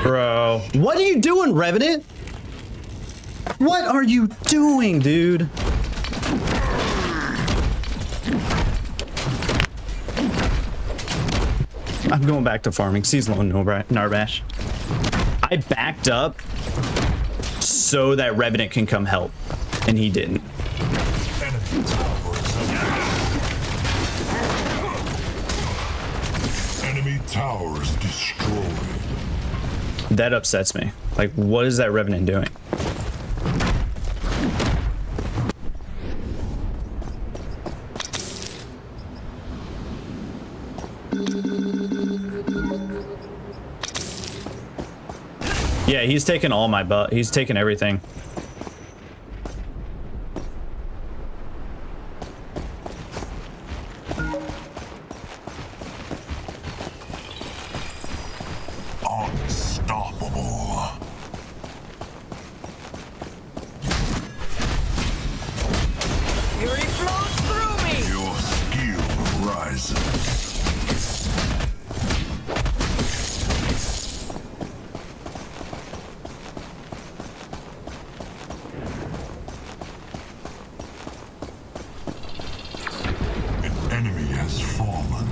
Bro, what are you doing, Revenant? What are you doing, dude? I'm going back to farming. Season low, Narbash. I backed up so that Revenant can come help, and he didn't. Enemy towers destroyed. That upsets me. Like, what is that Revenant doing? Yeah, he's taking all my butt. He's taking everything. Unstoppable. Fury flows through me! Your skill rises. An enemy has fallen.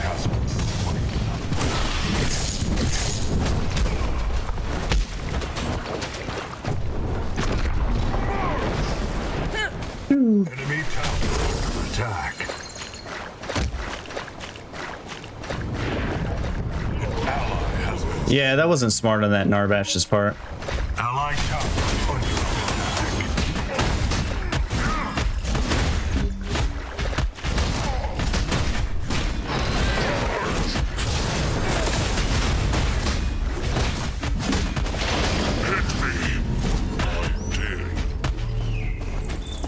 Has been slain. Enemy tower attack. An ally has been Yeah, that wasn't smart on that Narbash's part. ally tower under attack.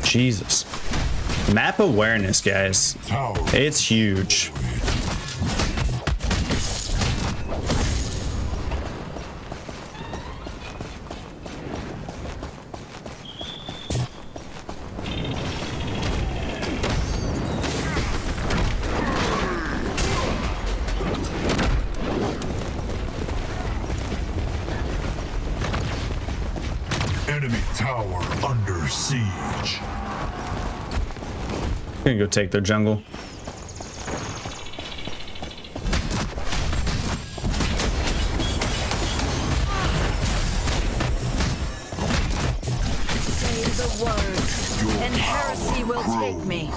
Jesus. Map awareness, guys. Tower It's huge. enemy tower under siege. Gonna go take their jungle. Say the word, and heresy will take me.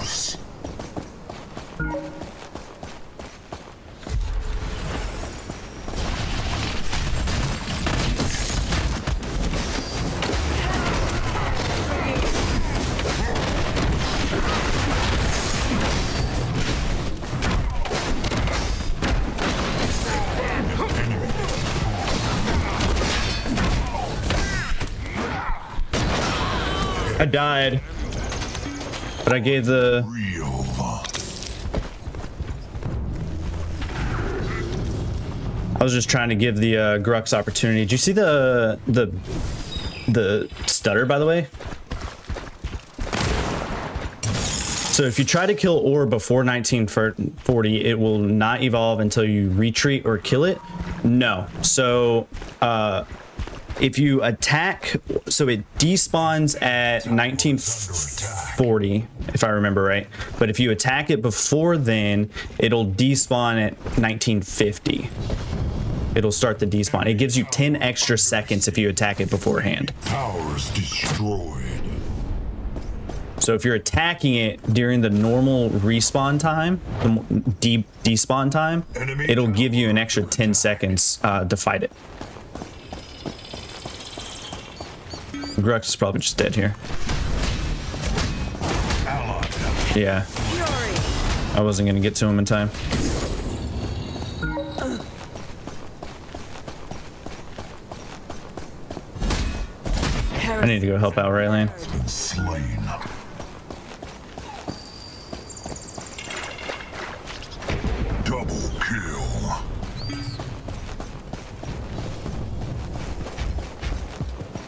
I died, but I gave the... Real. I was just trying to give the Grux opportunity. Did you see the stutter, by the way? So if you try to kill ore before 1940, it will not evolve until you retreat or kill it. No. So if you attack, so it despawns at 1940, if I remember right. But if you attack it before then, it'll despawn at 1950. It'll start the despawn. It gives you 10 extra seconds if you attack it beforehand. Towers destroyed. So if you're attacking it during the normal respawn time, the despawn time, it'll give you an extra 10 seconds to fight it. Grux is probably just dead here. Yeah. I wasn't gonna get to him in time. I need to go help out Raylan. Slain. Double kill.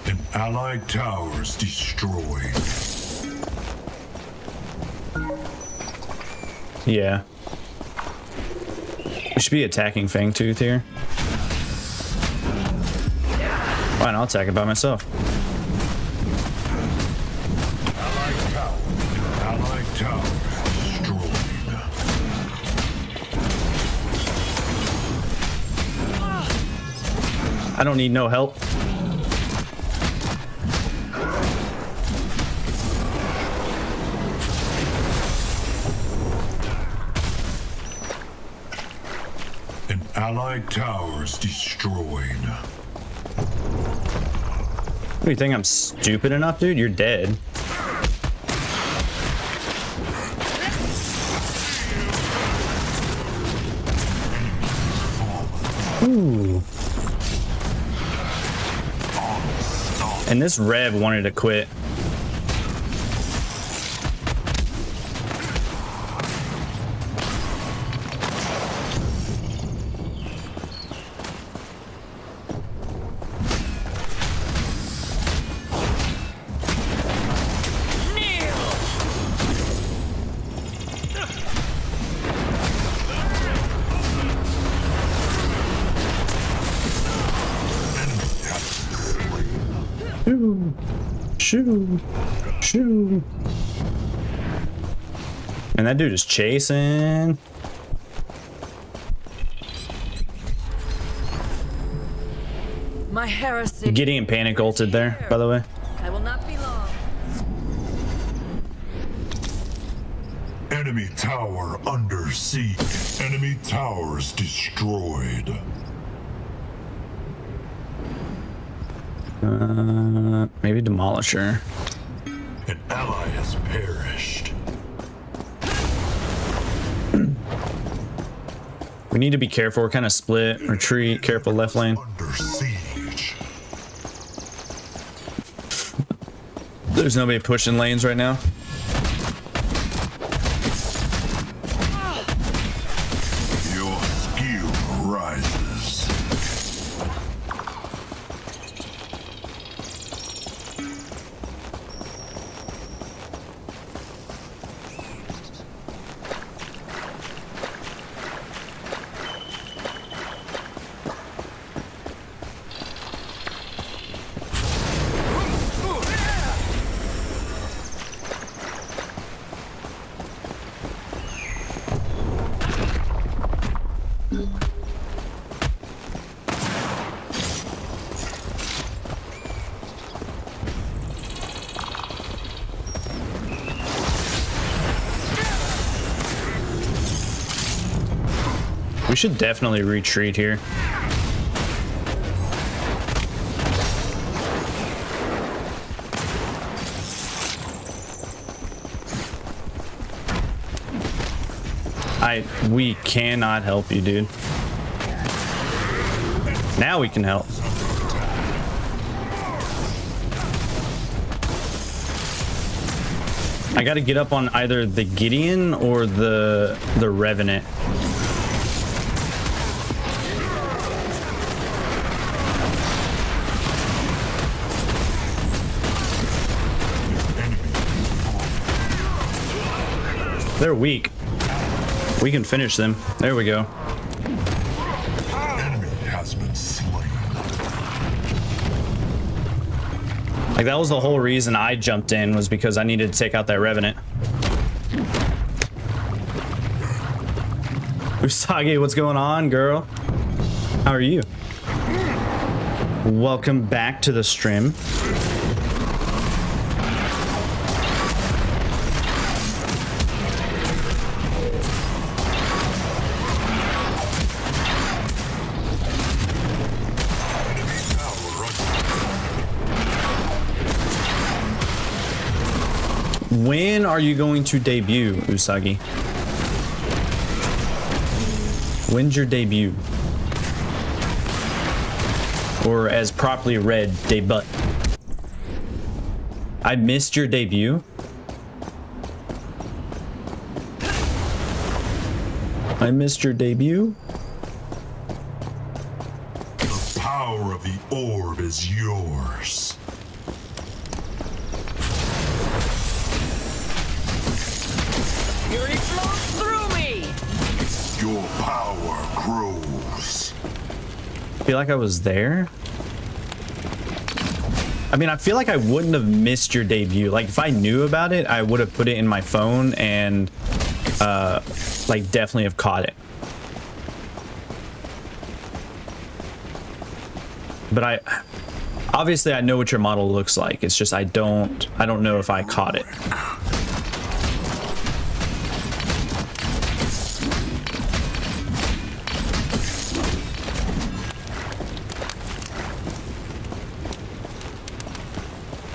An allied tower's destroyed. Yeah. We should be attacking Fangtooth here. Fine, I'll attack it by myself. Allied tower destroyed. I don't need no help. An allied tower's destroyed. What do you think? I'm stupid enough, dude? You're dead. Ooh. And this Rev wanted to quit. Shoo, shoo. And that dude is chasing. My heresy. Gideon panic ulted there, by the way. I will not be long. Enemy tower under siege. Enemy towers destroyed. Maybe Demolisher. An ally has perished. We need to be careful. We're kind of split. Retreat. Careful left lane. Under siege. There's nobody pushing lanes right now. Your skill rises. We should definitely retreat here. We cannot help you, dude. Now we can help. I gotta get up on either the Gideon or the Revenant. They're weak. We can finish them. There we go. Enemy has been slain. Like, that was the whole reason I jumped in, was because I needed to take out that Revenant. Usagi, what's going on, girl? How are you? Welcome back to the stream. When are you going to debut, Usagi? When's your debut? Or as properly read, debut. I missed your debut. I missed your debut. The power of the orb is yours. Fury flows through me! Your power grows. I feel like I was there. I mean, I feel like I wouldn't have missed your debut. Like, if I knew about it, I would have put it in my phone and like definitely have caught it. But I obviously I know what your model looks like. It's just I don't know if I caught it.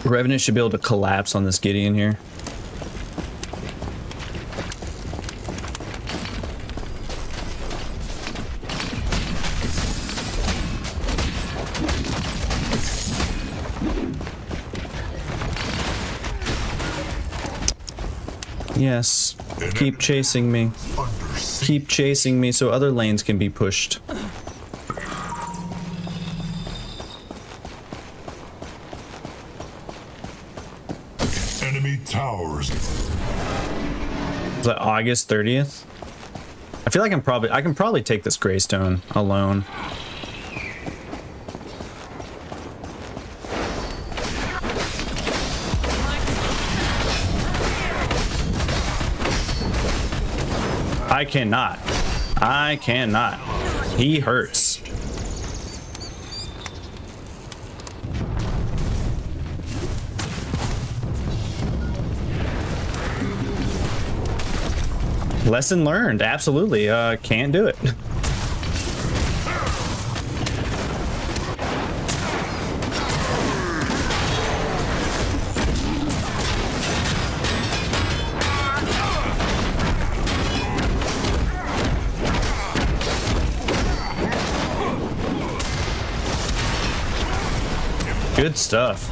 Revenant should be able to collapse on this Gideon here. Yes, keep chasing me. Keep chasing me so other lanes can be pushed. Enemy towers. Is that August 30th? I feel like I can probably take this Greystone alone. I cannot. I cannot. He hurts. Lesson learned. Absolutely. Can't do it. Good stuff.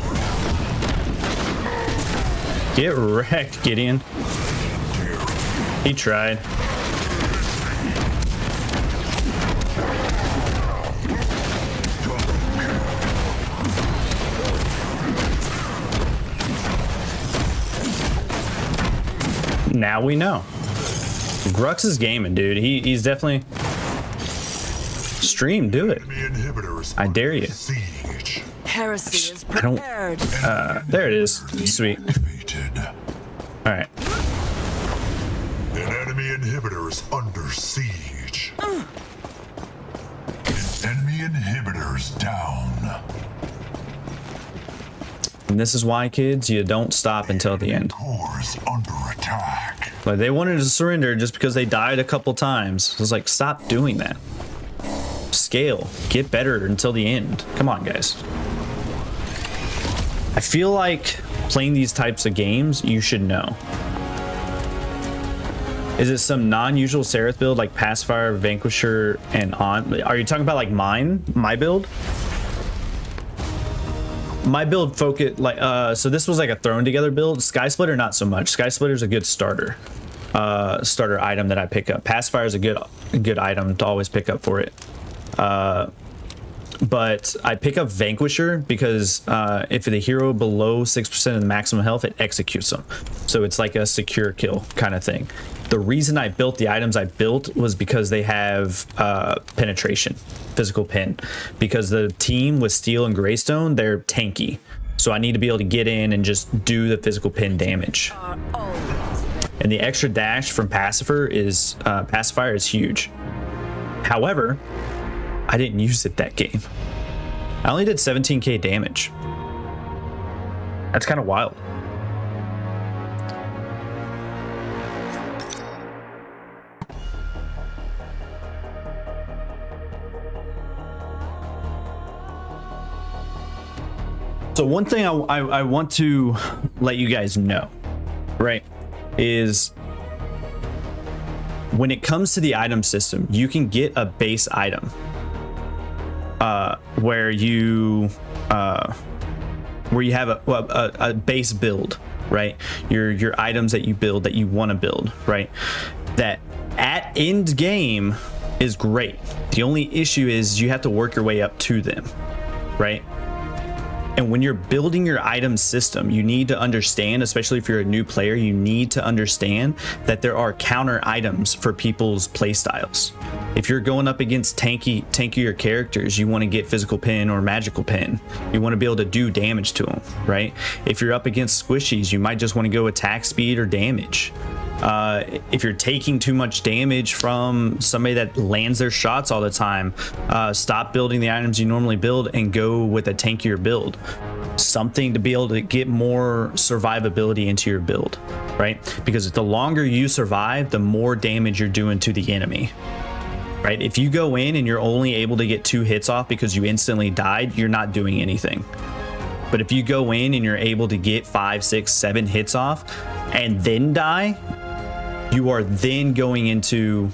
Get wrecked, Gideon. He tried. Now we know. Grux is gaming, dude. He's definitely... Stream, do it. I dare you. Heresy is prepared. There it is. Sweet. All right. An enemy inhibitor is under siege. An enemy inhibitor is down. And this is why, kids, you don't stop until the end. Core is under attack. Like, they wanted to surrender just because they died a couple times. I was like, stop doing that. Scale. Get better until the end. Come on, guys. I feel like playing these types of games, you should know. Is it some non-usual Seraph build like Pacifier, Vanquisher, and on? Are you talking about like mine? My build? My build focus like so this was like a thrown together build. Sky Splitter not so much. Sky Splitter's a good starter item that I pick up. Pacifier is a good item to always pick up for it. but I pick up Vanquisher because if the hero below 6% of the maximum health, it executes them. So it's like a secure kill kind of thing. The reason I built the items I built was because they have penetration, physical pen. Because the team with Steel and Greystone, they're tanky. So I need to be able to get in and just do the physical pen damage. And the extra dash from Pacifier is huge. However, I didn't use it that game. I only did 17k damage. That's kind of wild. So one thing I want to let you guys know, right, is when it comes to the item system, you can get a base item where you have a base build, right? Your items that you build that you want to build, right? That at end game is great. The only issue is you have to work your way up to them, right? And when you're building your item system, you need to understand, especially if you're a new player, you need to understand that there are counter items for people's play styles. If you're going up against tankier characters, you want to get physical pen or magical pen. You want to be able to do damage to them, right? If you're up against squishies, you might just want to go attack speed or damage. If you're taking too much damage from somebody that lands their shots all the time, stop building the items you normally build and go with a tankier build. Something to be able to get more survivability into your build, right? Because the longer you survive, the more damage you're doing to the enemy, right? If you go in and you're only able to get 2 hits off because you instantly died, you're not doing anything. But if you go in and you're able to get 5, 6, 7 hits off and then die, you are then going into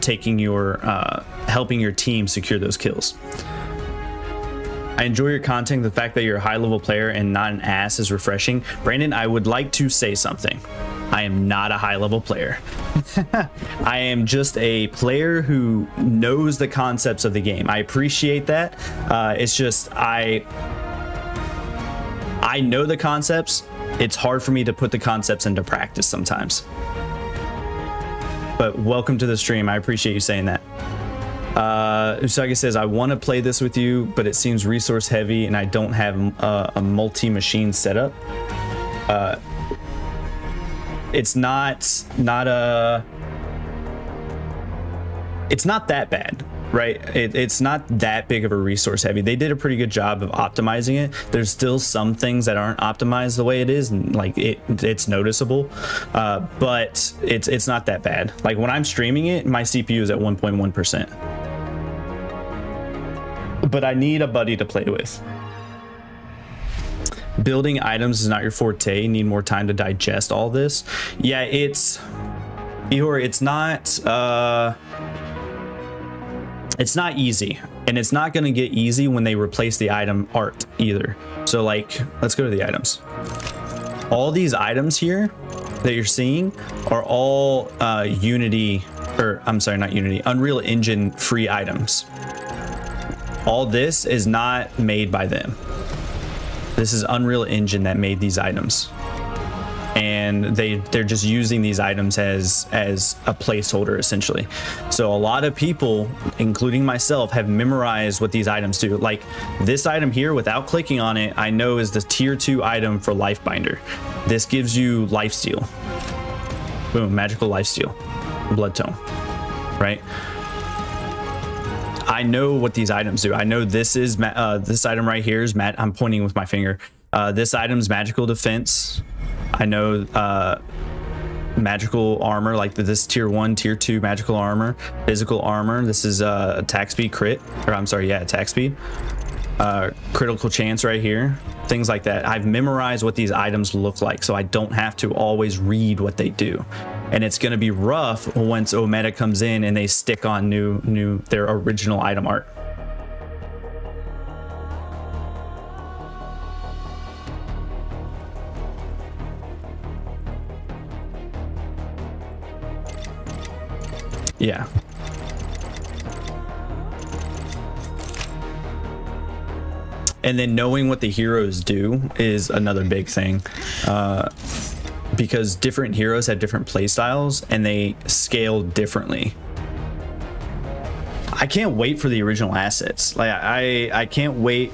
taking your helping your team secure those kills. I enjoy your content. The fact that you're a high level player and not an ass is refreshing. Brandon, I would like to say something. I am not a high level player. I am just a player who knows the concepts of the game. I appreciate that. It's just I know the concepts. It's hard for me to put the concepts into practice sometimes. But welcome to the stream. I appreciate you saying that. Usagi says, I want to play this with you, but it seems resource heavy and I don't have a multi-machine setup. It's not that bad, right? It's not that big of a resource heavy. They did a pretty good job of optimizing it. There's still some things that aren't optimized the way it is, and like it's noticeable, but it's not that bad. Like when I'm streaming it, my CPU is at 1.1%. But I need a buddy to play with. Building items is not your forte. You need more time to digest all this. Yeah, it's not easy, and it's not going to get easy when they replace the item art either. So like, let's go to the items. All these items here that you're seeing are all Unreal Engine free items. All this is not made by them. This is Unreal Engine that made these items. And they're just using these items as a placeholder essentially. So a lot of people, including myself, have memorized what these items do. Like this item here, without clicking on it, I know is the tier 2 item for Lifebinder. This gives you lifesteal. Boom, magical lifesteal, blood tome, right? I know what these items do. I know this is this item right here is I'm pointing with my finger. This item's magical defense. I know magical armor, like this tier 1, tier 2 magical armor, physical armor. This is attack speed crit, or I'm sorry, yeah, attack speed. Critical chance right here, things like that. I've memorized what these items look like, so I don't have to always read what they do. And it's going to be rough once Omega comes in and they stick on their original item art. Yeah. And then knowing what the heroes do is another big thing. Because different heroes have different play styles and they scale differently. I can't wait for the original assets. Like I can't wait.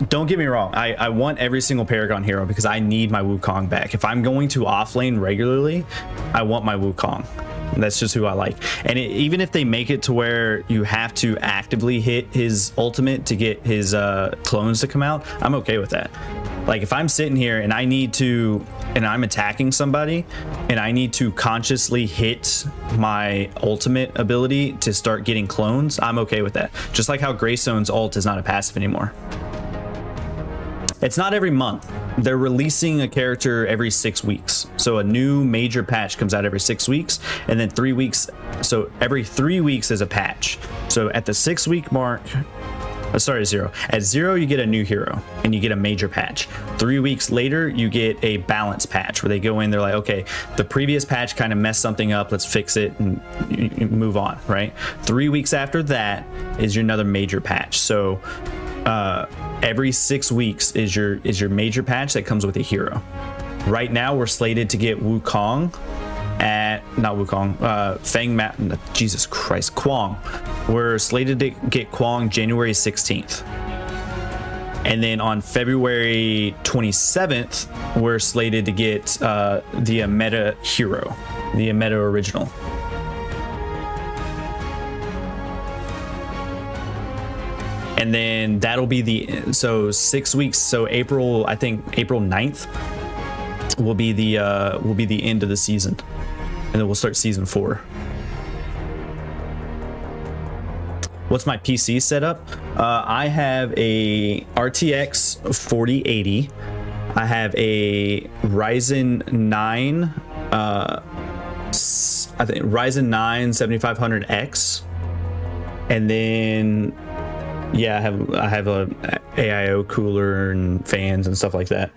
Don't get me wrong. I want every single Paragon hero because I need my Wukong back. If I'm going to offlane regularly, I want my Wukong. That's just who I like. And even if they make it to where you have to actively hit his ultimate to get his clones to come out, I'm okay with that. Like if I'm sitting here and I'm attacking somebody and I need to consciously hit my ultimate ability to start getting clones, I'm okay with that. Just like how Greystone's ult is not a passive anymore. It's not every month. They're releasing a character every 6 weeks. So a new major patch comes out every 6 weeks, and then 3 weeks. So every 3 weeks is a patch. So at the 6 week mark, sorry, 0. At 0, you get a new hero and you get a major patch. 3 weeks later, you get a balance patch where they go in, they're like, okay, the previous patch kind of messed something up. Let's fix it and you move on, right? 3 weeks after that is your another major patch. So every 6 weeks is your major patch that comes with a hero. Right now, we're slated to get Wukong Jesus Christ, Kwang. We're slated to get Kwang January 16th. And then on February 27th, we're slated to get the Ameta hero, the Ameta original. And then that'll be so 6 weeks. So I think April 9th will be the end of the season. And then we'll start season 4. What's my PC setup? I have a RTX 4080. I have a Ryzen 9, I think Ryzen 9 7500X, and then yeah, I have a AIO cooler and fans and stuff like that.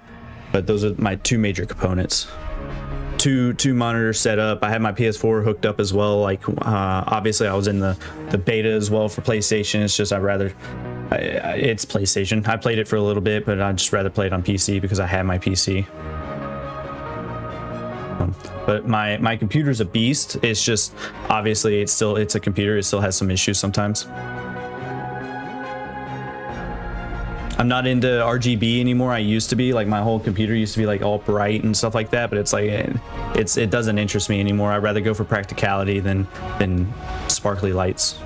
But those are my two major components. Two monitors set up. I have my PS4 hooked up as well. Like obviously I was in the beta as well for PlayStation. It's just it's PlayStation. I played it for a little bit, but I'd just rather play it on PC because I have my PC. But my computer's a beast. It's just obviously it's a computer. It still has some issues sometimes. I'm not into RGB anymore. I used to be, like, my whole computer used to be like all bright and stuff like that, but it's like it doesn't interest me anymore. I'd rather go for practicality than sparkly lights.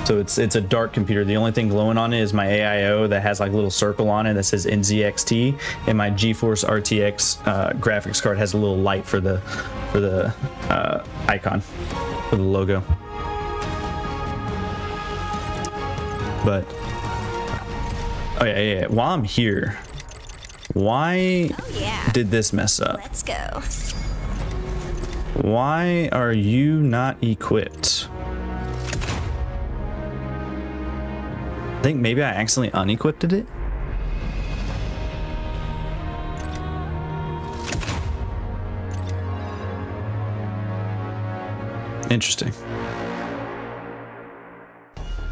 So it's a dark computer. The only thing glowing on it is my AIO that has like a little circle on it that says NZXT, and my GeForce RTX graphics card has a little light for the icon, for the logo. But oh yeah. While I'm here, why did this mess up? Let's go. Why are you not equipped? I think maybe I accidentally unequipped it. Interesting.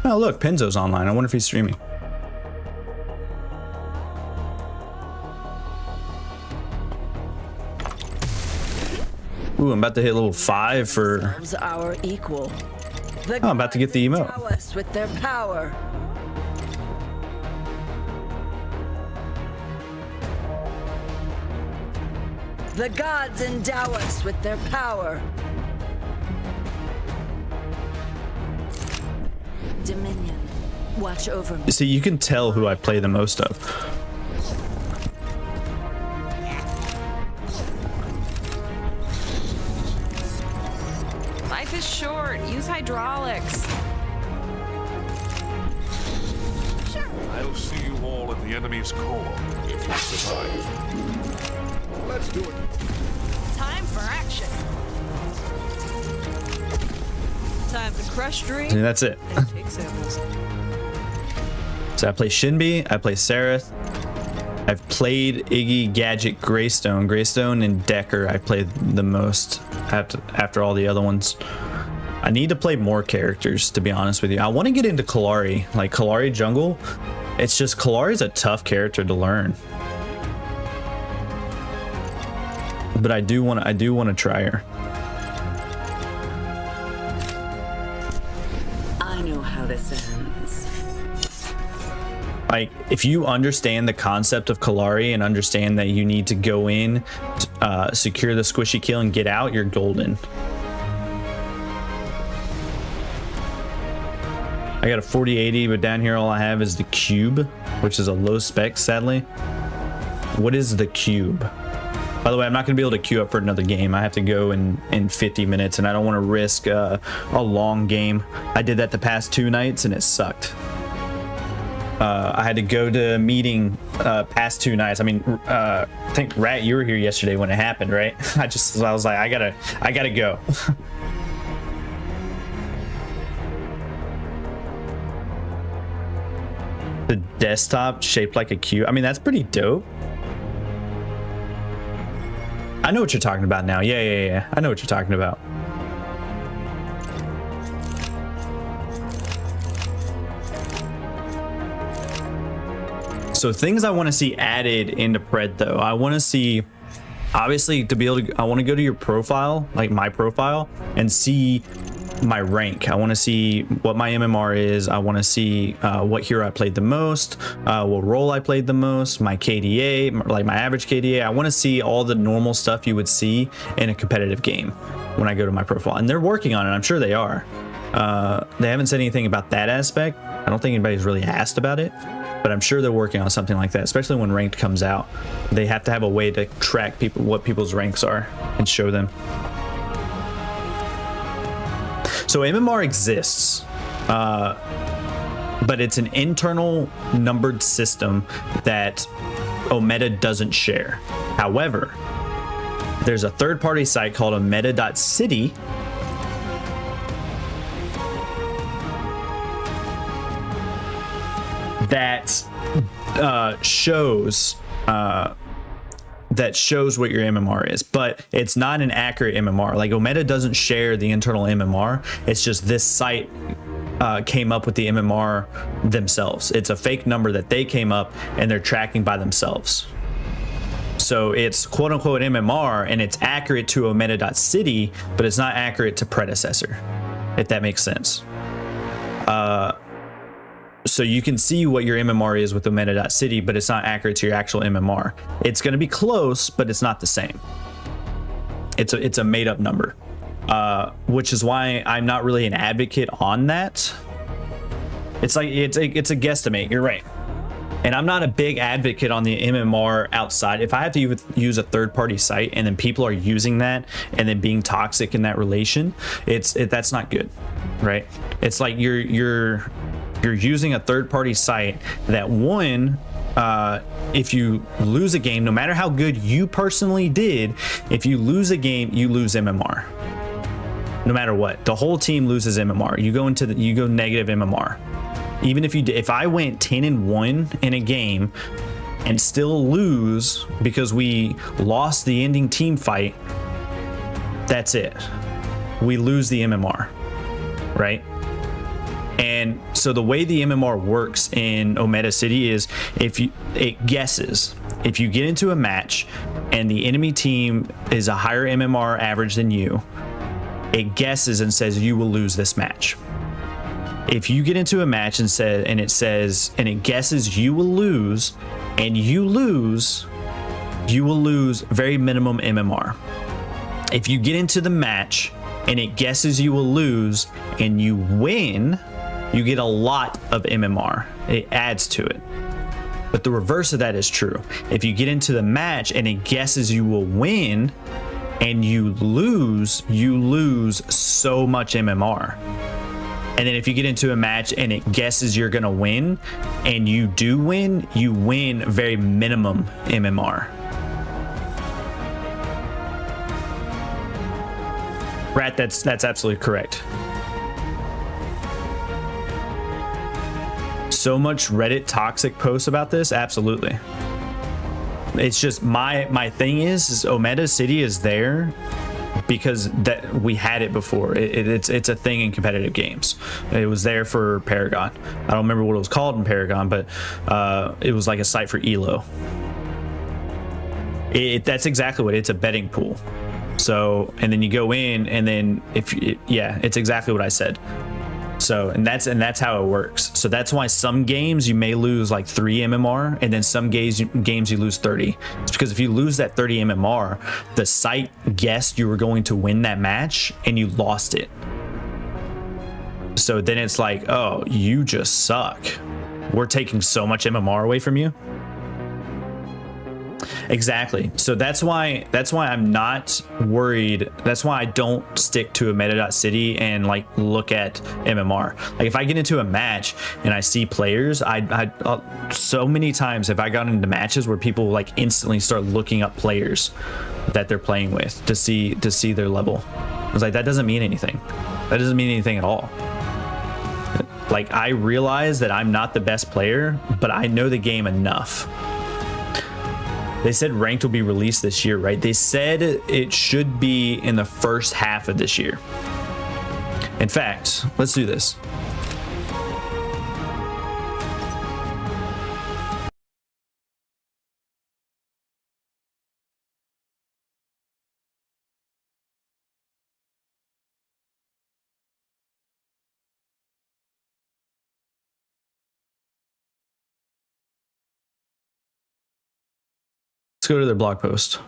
Oh look, Penzo's online. I wonder if he's streaming. Ooh, I'm about to hit level 5 for our equal. I'm about to get the emote. Endow us with their power. The gods endow us with their power. Dominion, watch over me. See, you can tell who I play the most of. Life is short. Use hydraulics. I'll see you all at the enemy's core if you survive. Let's do it. Time for action. Time to crush dreams. And that's it. And take samples. So I play Shinbi, I play Sereth. I've played Iggy, Gadget, Greystone, and Decker. I played the most after all the other ones. I need to play more characters, to be honest with you. I want to get into Kalari. Like Kalari jungle It's just Kalari's a tough character to learn. But I do want to try her. I know how this ends. Like, if you understand the concept of Kalari and understand that you need to go in, secure the squishy kill and get out, you're golden. I got a 4080, but down here all I have is the cube, which is a low spec, sadly. What is the cube? By the way, I'm not going to be able to queue up for another game. I have to go in 50 minutes, and I don't want to risk a long game. I did that the past 2 nights, and it sucked. I had to go to a meeting past 2 nights. I mean, I think Rat, you were here yesterday when it happened, right? I was like, I gotta go. The desktop shaped like a cube. I mean, that's pretty dope. I know what you're talking about now. Yeah. I know what you're talking about. So things I want to see added into Pred though. I want to see, obviously, to be able to, I want to go to your profile, like my profile, and see my rank. I want to see what my MMR is. I want to see what hero I played the most, what role I played the most, my KDA, like my average KDA. I want to see all the normal stuff you would see in a competitive game when I go to my profile. And they're working on it. I'm sure they are. They haven't said anything about that aspect. I don't think anybody's really asked about it, but I'm sure they're working on something like that, especially when ranked comes out. They have to have a way to track people, what people's ranks are, and show them. So MMR exists, but it's an internal numbered system that Ometa doesn't share. However, there's a third-party site called ometa.city that shows what your MMR is, but it's not an accurate MMR. Like, Ometa doesn't share the internal MMR. It's just this site came up with the MMR themselves. It's a fake number that they came up and they're tracking by themselves. So it's quote unquote MMR, and it's accurate to ometa.city, but it's not accurate to Predecessor, if that makes sense. So you can see what your MMR is with ometa.city, but it's not accurate to your actual MMR. It's going to be close, but it's not the same. It's a made up number, which is why I'm not really an advocate on that. It's like it's a guesstimate. You're right. And I'm not a big advocate on the MMR outside. If I have to use a third-party site and then people are using that and then being toxic in that relation, that's not good, right? It's like you're using a third-party site that, one, if you lose a game, no matter how good you personally did, if you lose a game, you lose MMR. No matter what, the whole team loses MMR. You go negative MMR. Even if I went 10-1 in a game and still lose because we lost the ending team fight, that's it. We lose the MMR, right? And so the way the MMR works in Ometa City is it guesses. If you get into a match and the enemy team is a higher MMR average than you, it guesses and says you will lose this match. If you get into a match and it guesses you will lose, and you lose, you will lose very minimum MMR. If you get into the match and it guesses you will lose and you win, you get a lot of MMR. It adds to it. But the reverse of that is true. If you get into the match and it guesses you will win and you lose so much MMR. And then if you get into a match and it guesses you're gonna win and you do win, you win very minimum MMR. Rat, that's absolutely correct. So much Reddit toxic posts about this, absolutely. It's just my thing is Ometa City is there because that we had it before. It's a thing in competitive games. It was there for Paragon. I don't remember what it was called in Paragon, but it was like a site for Elo. That's exactly what it's a betting pool. So, and then you go in, and then it's exactly what I said. So, and that's how it works. So that's why some games you may lose like 3 MMR, and then some games you lose 30. It's because if you lose that 30 MMR, the site guessed you were going to win that match and you lost it. So then it's like, oh, you just suck. We're taking so much MMR away from you. Exactly. So that's why I'm not worried. That's why I don't stick to a meta.city and like look at MMR. Like if I get into a match and I see players, I so many times have I gotten into matches where people like instantly start looking up players that they're playing with to see their level. I was like, that doesn't mean anything. That doesn't mean anything at all. Like I realize that I'm not the best player, but I know the game enough. They said ranked will be released this year, right? They said it should be in the first half of this year. In fact, let's do this. Let's go to their blog post.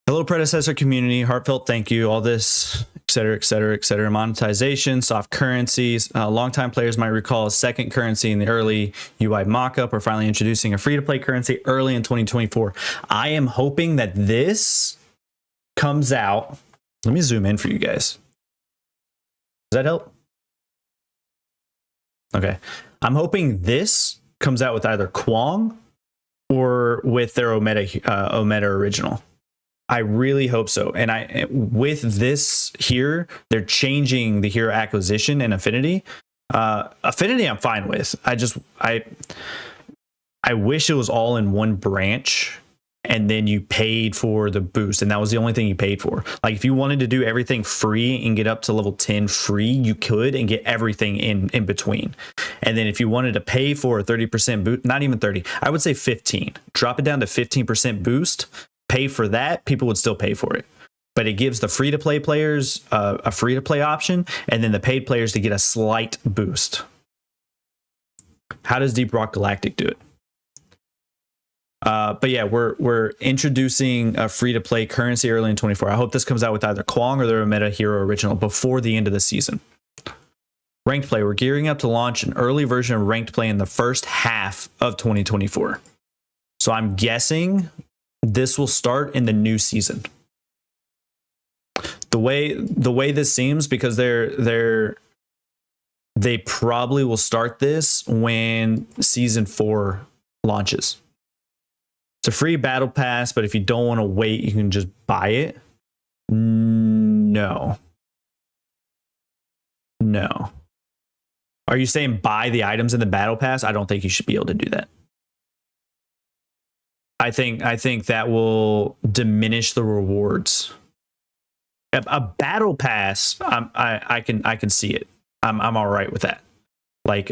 Hello, Predecessor community. Heartfelt thank you. All this, etc., etc., etc. Monetization, soft currencies. Longtime players might recall a second currency in the early UI mockup. We're finally introducing a free-to-play currency early in 2024. I am hoping that this comes out. Let me zoom in for you guys. Does that help? Okay. I'm hoping this comes out with either Kwong or with their Omega original. I really hope so. And with this here, they're changing the hero acquisition and affinity. Affinity I'm fine with. I wish it was all in one branch and then you paid for the boost, and that was the only thing you paid for. Like if you wanted to do everything free and get up to level 10 free, you could, and get everything in between. And then if you wanted to pay for a 30% boost, not even 30, I would say 15, drop it down to 15% boost, pay for that, people would still pay for it. But it gives the free-to-play players a free-to-play option, and then the paid players to get a slight boost. How does Deep Rock Galactic do it? But yeah, we're introducing a free-to-play currency early in 24. I hope this comes out with either Kwong or their Meta Hero Original before the end of the season. Ranked play. We're gearing up to launch an early version of ranked play in the first half of 2024. So I'm guessing this will start in the new season. The way this seems, because they probably will start this when season 4 launches. It's a free battle pass, but if you don't want to wait, you can just buy it. No. Are you saying buy the items in the battle pass? I don't think you should be able to do that. I think that will diminish the rewards. A battle pass, I can see it. I'm all right with that. Like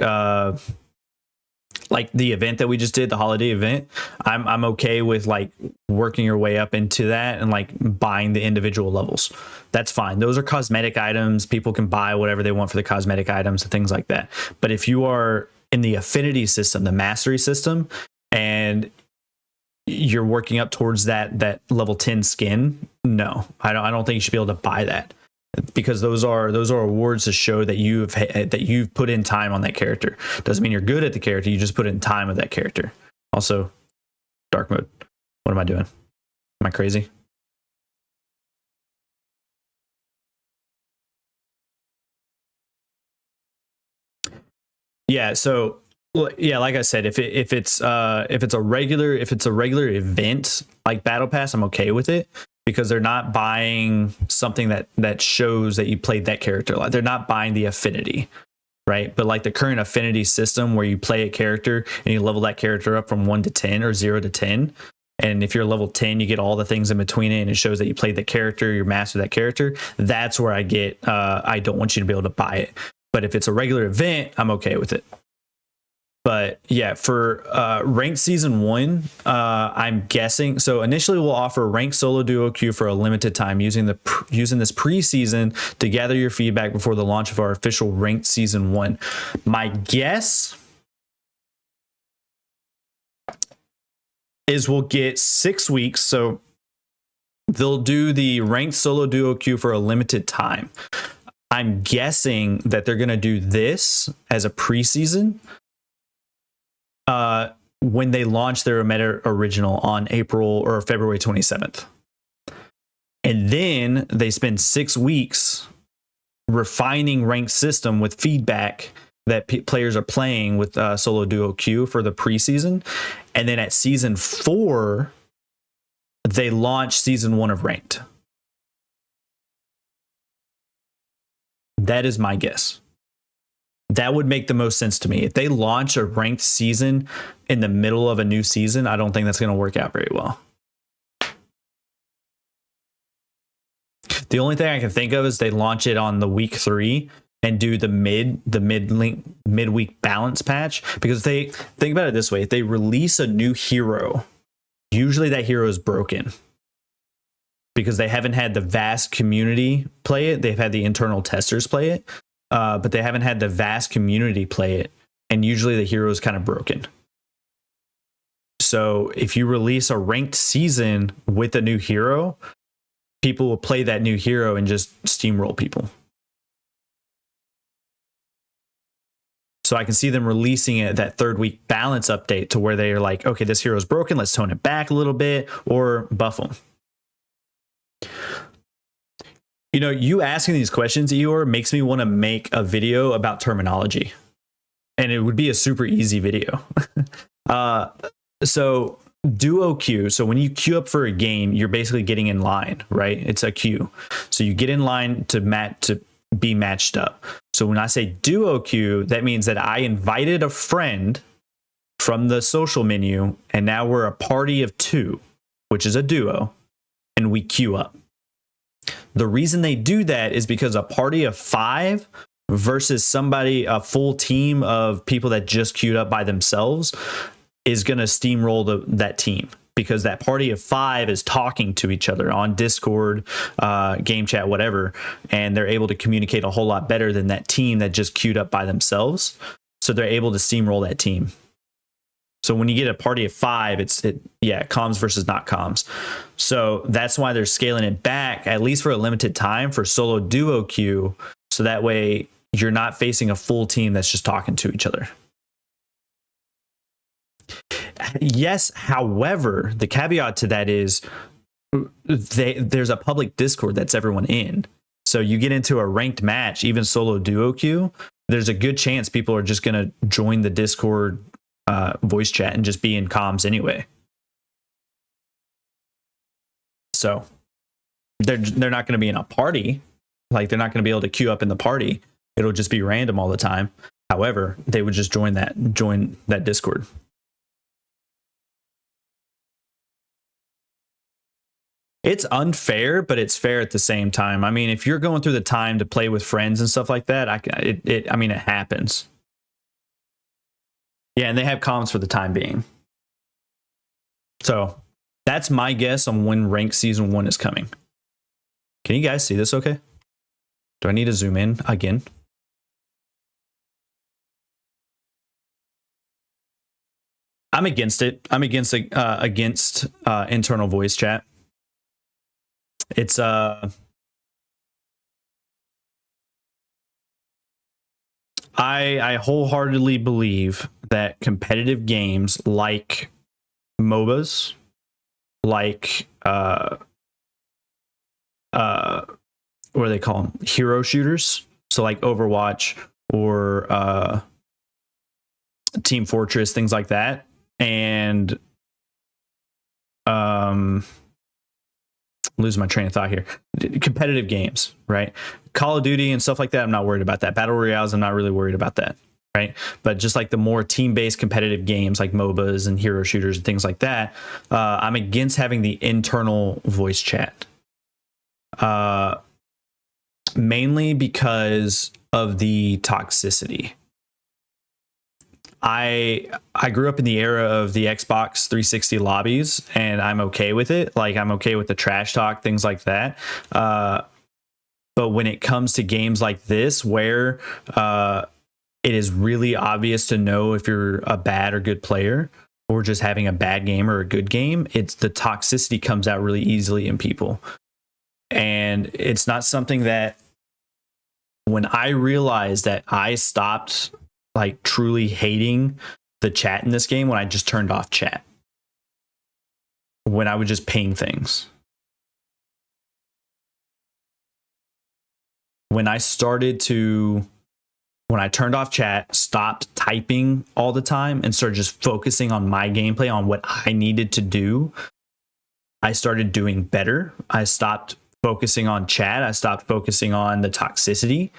the event that we just did, the holiday event, I'm okay with like working your way up into that and like buying the individual levels. That's fine. Those are cosmetic items. People can buy whatever they want for the cosmetic items and things like that. But if you are in the affinity system, the mastery system, and you're working up towards that level 10 skin, no, I don't think you should be able to buy that. Because those are awards to show that you've put in time on that character. Doesn't mean you're good at the character. You just put in time of that character. Also, dark mode. What am I doing? Am I crazy? Yeah. So yeah, like I said, if it's a regular event like Battle Pass, I'm okay with it. Because they're not buying something that shows that you played that character. Like they're not buying the affinity, right? But like the current affinity system where you play a character and you level that character up from 1 to 10 or 0 to 10, And if you're level 10, you get all the things in between it, and it shows that you played the character, you mastered that character. That's where I get, I don't want you to be able to buy it. But if it's a regular event, I'm okay with it. But yeah, for ranked season 1, I'm guessing. So initially, we'll offer ranked solo duo queue for a limited time using this preseason to gather your feedback before the launch of our official ranked season 1. My guess is we'll get 6 weeks. So they'll do the ranked solo duo queue for a limited time. I'm guessing that they're going to do this as a preseason when they launch their meta original on April or February 27th. And then they spend 6 weeks refining ranked system with feedback that players are playing with solo duo queue for the preseason. And then at season 4, they launch season 1 of ranked. That is my guess. That would make the most sense to me. If they launch a ranked season in the middle of a new season, I don't think that's going to work out very well. The only thing I can think of is they launch it on the week 3 and do the midweek balance patch. Because they think about it this way: if they release a new hero, usually that hero is broken because they haven't had the vast community play it. They've had the internal testers play it. But they haven't had the vast community play it, and usually the hero is kind of broken. So if you release a ranked season with a new hero, people will play that new hero and just steamroll people. So I can see them releasing it, that 3rd week balance update, to where they are like, okay, this hero is broken, let's tone it back a little bit, or buff them. You know, you asking these questions, Eeyore, makes me want to make a video about terminology. And it would be a super easy video. So duo queue. So when you queue up for a game, you're basically getting in line, right? It's a queue. So you get in line to be matched up. So when I say duo queue, that means that I invited a friend from the social menu, and now we're a party of 2, which is a duo, and we queue up. The reason they do that is because a party of 5 versus a full team of people that just queued up by themselves is going to steamroll that team, because that party of 5 is talking to each other on Discord, game chat, whatever, and they're able to communicate a whole lot better than that team that just queued up by themselves. So they're able to steamroll that team. So when you get a party of 5, comms versus not comms. So that's why they're scaling it back, at least for a limited time, for solo duo queue. So that way you're not facing a full team that's just talking to each other. Yes, however, the caveat to that is there's a public Discord that's everyone in. So you get into a ranked match, even solo duo queue, there's a good chance people are just going to join the Discord voice chat and just be in comms anyway. So they're not going to be in a party. Like, they're not going to be able to queue up in the party. It'll just be random all the time. However, they would just join that Discord. It's unfair, but it's fair at the same time. I mean, if you're going through the time to play with friends and stuff like that, it happens. Yeah, and they have comms for the time being. So that's my guess on when ranked season 1 is coming. Can you guys see this okay? Do I need to zoom in again? I'm against it. I'm against internal voice chat. It's I wholeheartedly believe that competitive games like MOBAs, like what do they call them? Hero shooters. So like Overwatch or Team Fortress, things like that. And losing my train of thought here. Competitive games, right? Call of Duty and stuff like that, I'm not worried about that. Battle Royales, I'm not really worried about that. right? But just like the more team-based competitive games like MOBAs and hero shooters and things like that, I'm against having the internal voice chat. Mainly because of the toxicity. I grew up in the era of the Xbox 360 lobbies, and I'm okay with it. Like, I'm okay with the trash talk, things like that. But when it comes to games like this, where it is really obvious to know if you're a bad or good player, or just having a bad game or a good game, it's the toxicity comes out really easily in people. And it's not something that, when I realized that I stopped like truly hating the chat in this game, when I just turned off chat, when I would just ping things. When I turned off chat, stopped typing all the time, and started just focusing on my gameplay, on what I needed to do, I started doing better. I stopped focusing on chat. I stopped focusing on the toxicity,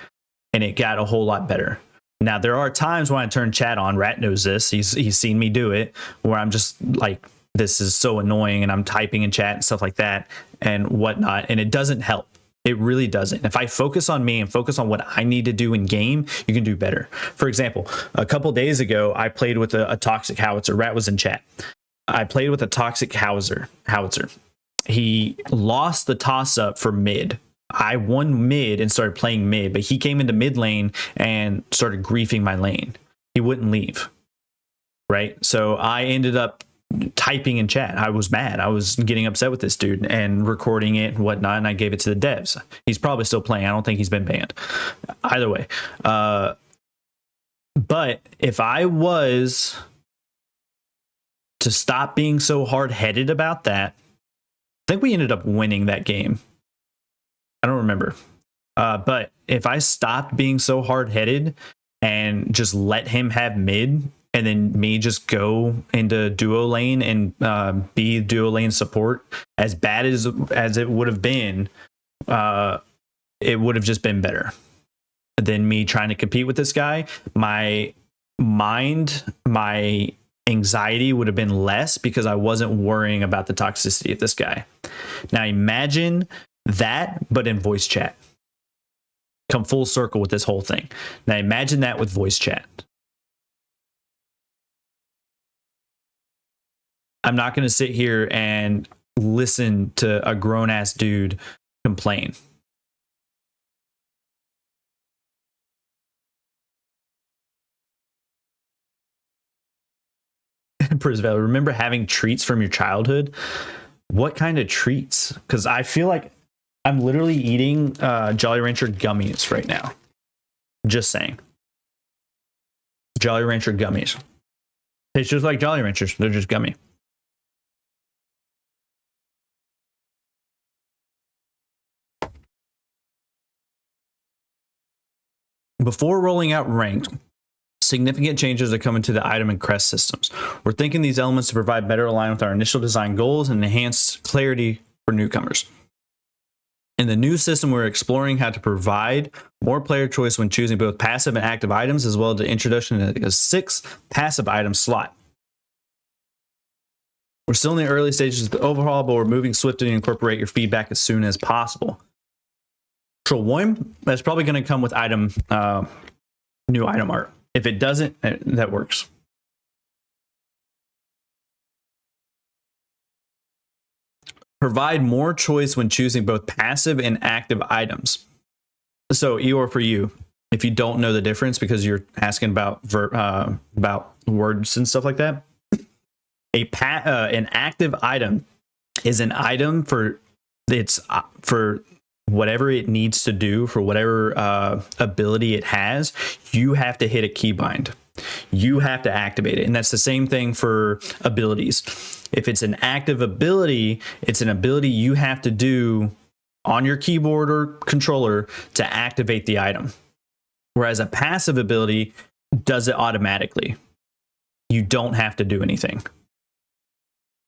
and it got a whole lot better. Now, there are times when I turn chat on. Rat knows this. He's seen me do it, where I'm just like, this is so annoying, and I'm typing in chat and stuff like that and whatnot, and it doesn't help. It really doesn't. If I focus on me and focus on what I need to do in game, you can do better. For example, a couple days ago, I played with a toxic howitzer. Rat was in chat. I played with a toxic howitzer. He lost the toss up for mid. I won mid and started playing mid, but he came into mid lane and started griefing my lane. He wouldn't leave. Right? So I ended up typing in chat. I was mad. I was getting upset with this dude and recording it and whatnot, and I gave it to the devs. He's probably still playing. I don't think he's been banned. Either way. But if I was to stop being so hard-headed about that, I think we ended up winning that game. I don't remember. But if I stopped being so hard-headed and just let him have mid, and then me just go into duo lane and be duo lane support, as bad as it would have been, it would have just been better than me trying to compete with this guy. My anxiety would have been less because I wasn't worrying about the toxicity of this guy. Now imagine that, but in voice chat. Come full circle with this whole thing. Now imagine that with voice chat. I'm not going to sit here and listen to a grown-ass dude complain. Prisvel, remember having treats from your childhood? What kind of treats? Because I feel like I'm literally eating Jolly Rancher gummies right now. Just saying. Jolly Rancher gummies. It's just like Jolly Ranchers. They're just gummy. Before rolling out ranked, significant changes are coming to the item and crest systems. We're thinking these elements to provide better alignment with our initial design goals and enhance clarity for newcomers. In the new system, we're exploring how to provide more player choice when choosing both passive and active items, as well as the introduction of a 6th passive item slot. We're still in the early stages of the overhaul, but we're moving swiftly to incorporate your feedback as soon as possible. Control 1, that's probably going to come with item new item art. If it doesn't, that works. Provide more choice when choosing both passive and active items. So, Eeyore, for you, if you don't know the difference because you're asking about words and stuff like that, an active item is an item for whatever it needs to do, for whatever ability it has. You have to hit a keybind. You have to activate it. And that's the same thing for abilities. If it's an active ability, it's an ability you have to do on your keyboard or controller to activate the item. Whereas a passive ability does it automatically. You don't have to do anything.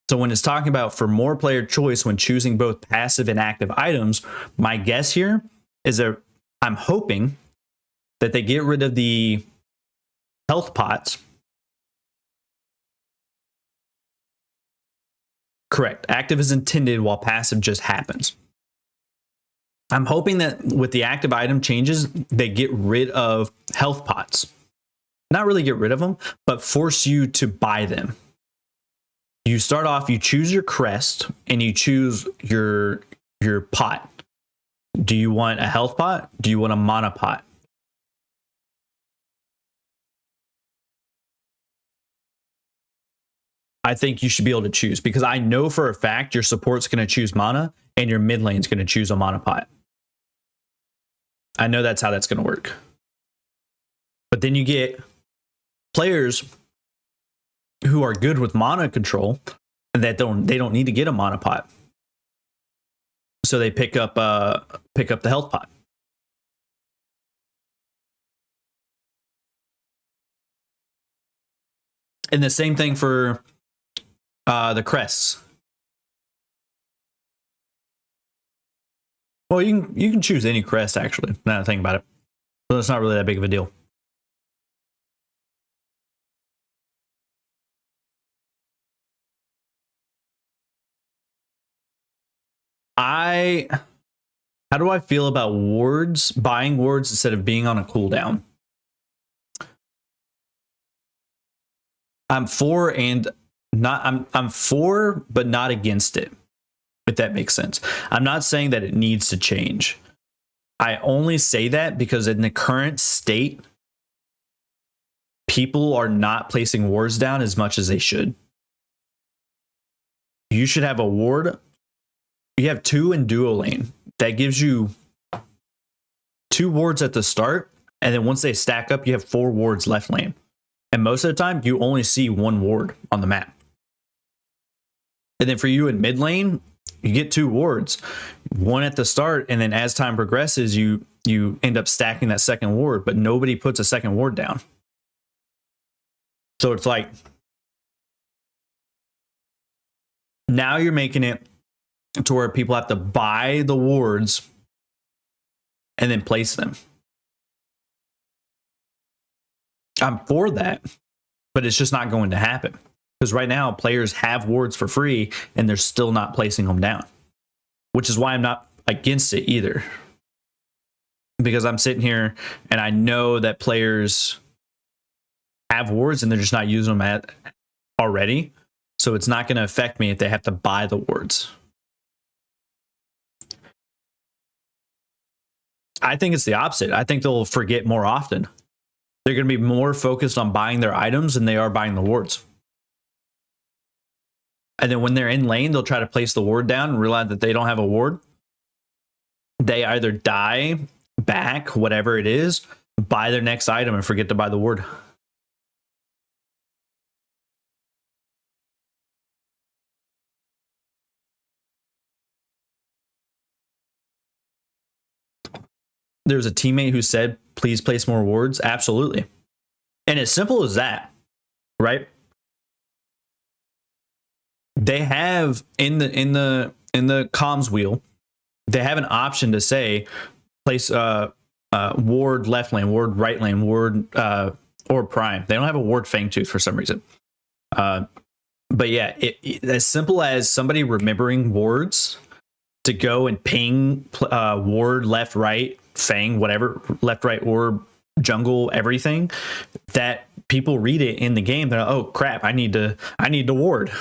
So when it's talking about for more player choice when choosing both passive and active items, my guess here is I'm hoping that they get rid of the health pots. Correct. Active is intended while passive just happens. I'm hoping that with the active item changes, they get rid of health pots. Not really get rid of them, but force you to buy them. You start off, you choose your crest, and you choose your pot. Do you want a health pot? Do you want a mana pot? I think you should be able to choose, because I know for a fact your support's going to choose mana and your mid lane's going to choose a mana pot. I know that's how that's going to work. But then you get players who are good with mana control and that they don't need to get a mana pot. So they pick up the health pot. And the same thing for the crests. Well, you can choose any crest, actually, now that I think about it. So it's not really that big of a deal. How do I feel about wards, buying wards instead of being on a cooldown? I'm for but not against it, if that makes sense. I'm not saying that it needs to change. I only say that because in the current state, people are not placing wards down as much as they should. You should have a ward. You have 2 in duo lane. That gives you 2 wards at the start, and then once they stack up, you have 4 wards left lane. And most of the time, you only see 1 ward on the map. And then for you in mid lane, you get 2 wards, 1 at the start, and then as time progresses, you end up stacking that second ward, but nobody puts a second ward down. So it's like, now you're making it to where people have to buy the wards and then place them. I'm for that, but it's just not going to happen. Because right now, players have wards for free, and they're still not placing them down. Which is why I'm not against it either. Because I'm sitting here, and I know that players have wards, and they're just not using them already. So it's not going to affect me if they have to buy the wards. I think it's the opposite. I think they'll forget more often. They're going to be more focused on buying their items than they are buying the wards. And then when they're in lane, they'll try to place the ward down and realize that they don't have a ward. They either die, back, whatever it is, buy their next item and forget to buy the ward. There's a teammate who said, please place more wards. Absolutely. And as simple as that, right? They have in the comms wheel, they have an option to say place ward left lane, ward right lane, ward or prime. They don't have a ward fangtooth for some reason. But yeah, as simple as somebody remembering wards to go and ping ward left, right, fang, whatever, left, right, orb, jungle, everything, that people read it in the game. They're like, oh crap, I need to ward.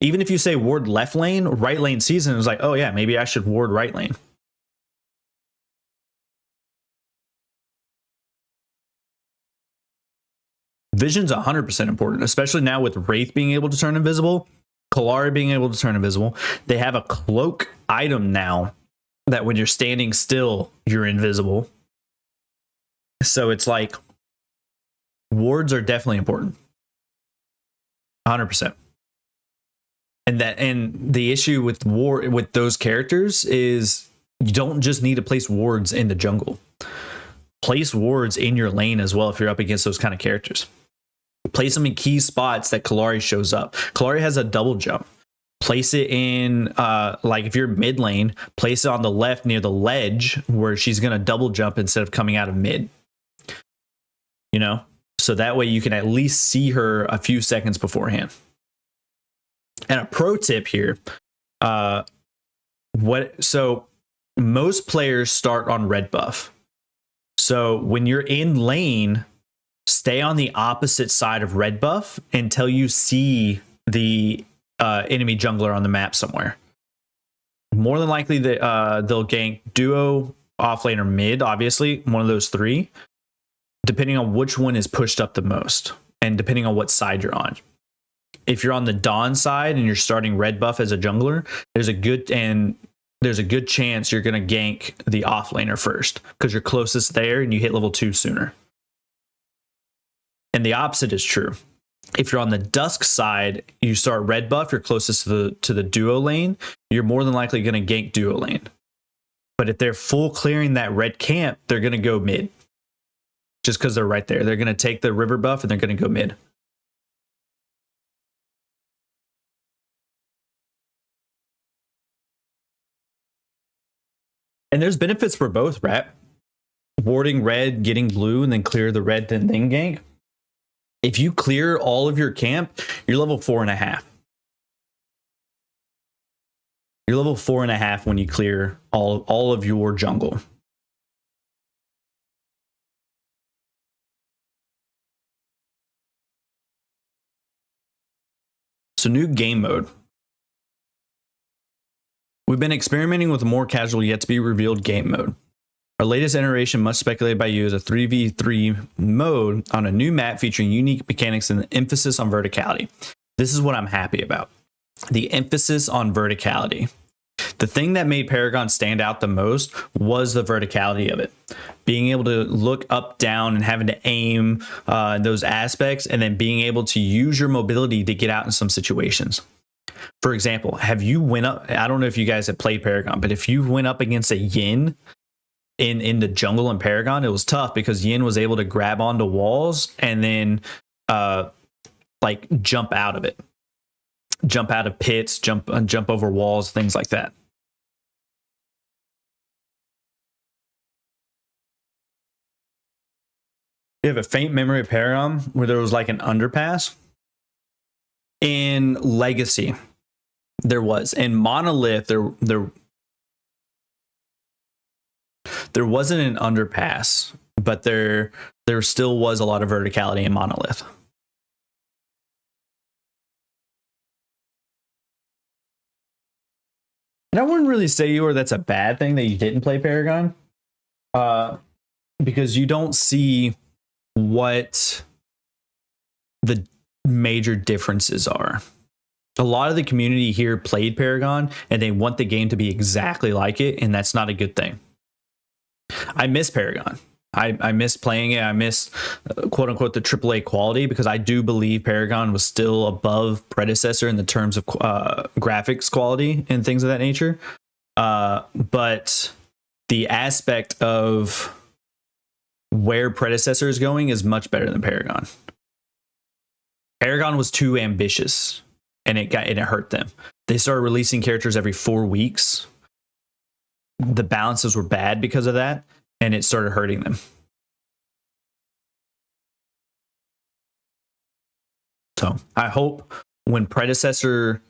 Even if you say ward left lane, right lane season is like, oh yeah, maybe I should ward right lane. Vision's 100% important, especially now with Wraith being able to turn invisible, Kallari being able to turn invisible. They have a cloak item now that when you're standing still, you're invisible. So it's like, wards are definitely important. 100%. And the issue with those characters is you don't just need to place wards in the jungle. Place wards in your lane as well if you're up against those kind of characters. Place them in key spots that Kallari shows up. Kallari has a double jump. Place it in, like if you're mid lane, place it on the left near the ledge where she's going to double jump instead of coming out of mid. You know? So that way you can at least see her a few seconds beforehand. And a pro tip here, so most players start on red buff. So when you're in lane, stay on the opposite side of red buff until you see the enemy jungler on the map somewhere. More than likely they'll gank duo, offlane, or mid, obviously, one of those three, depending on which one is pushed up the most and depending on what side you're on. If you're on the Dawn side and you're starting red buff as a jungler, there's a good chance you're going to gank the offlaner first because you're closest there and you hit level 2 sooner. And the opposite is true. If you're on the Dusk side, you start red buff, you're closest to the duo lane, you're more than likely going to gank duo lane. But if they're full clearing that red camp, they're going to go mid. Just because they're right there. They're going to take the river buff and they're going to go mid. And there's benefits for both, right? Warding red, getting blue, and then clear the red, then gank. If you clear all of your camp, you're level 4.5. You're level 4.5 when you clear all of your jungle. So new game mode. We've been experimenting with a more casual yet to be revealed game mode. Our latest iteration, much speculated by you, is a 3v3 mode on a new map featuring unique mechanics and emphasis on verticality. This is what I'm happy about. The emphasis on verticality. The thing that made Paragon stand out the most was the verticality of it. Being able to look up, down, and having to aim those aspects, and then being able to use your mobility to get out in some situations. For example, have you went up? I don't know if you guys have played Paragon, but if you went up against a Yin in the jungle in Paragon, it was tough because Yin was able to grab onto walls and then like jump out of it, jump out of pits, jump over walls, things like that. You have a faint memory of Paragon where there was like an underpass. In Legacy, there was. In Monolith, there wasn't an underpass, but there still was a lot of verticality in Monolith. And I wouldn't really say that's a bad thing that you didn't play Paragon, because you don't see what the major differences are. A lot of the community here played Paragon and they want the game to be exactly like it, and that's not a good thing. I miss Paragon. I miss playing it. I miss quote unquote the AAA quality, because I do believe Paragon was still above Predecessor in the terms of graphics quality and things of that nature. But the aspect of where Predecessor is going is much better than Paragon. Paragon was too ambitious, and it hurt them. They started releasing characters every 4 weeks. The balances were bad because of that, and it started hurting them. So I hope when Predecessor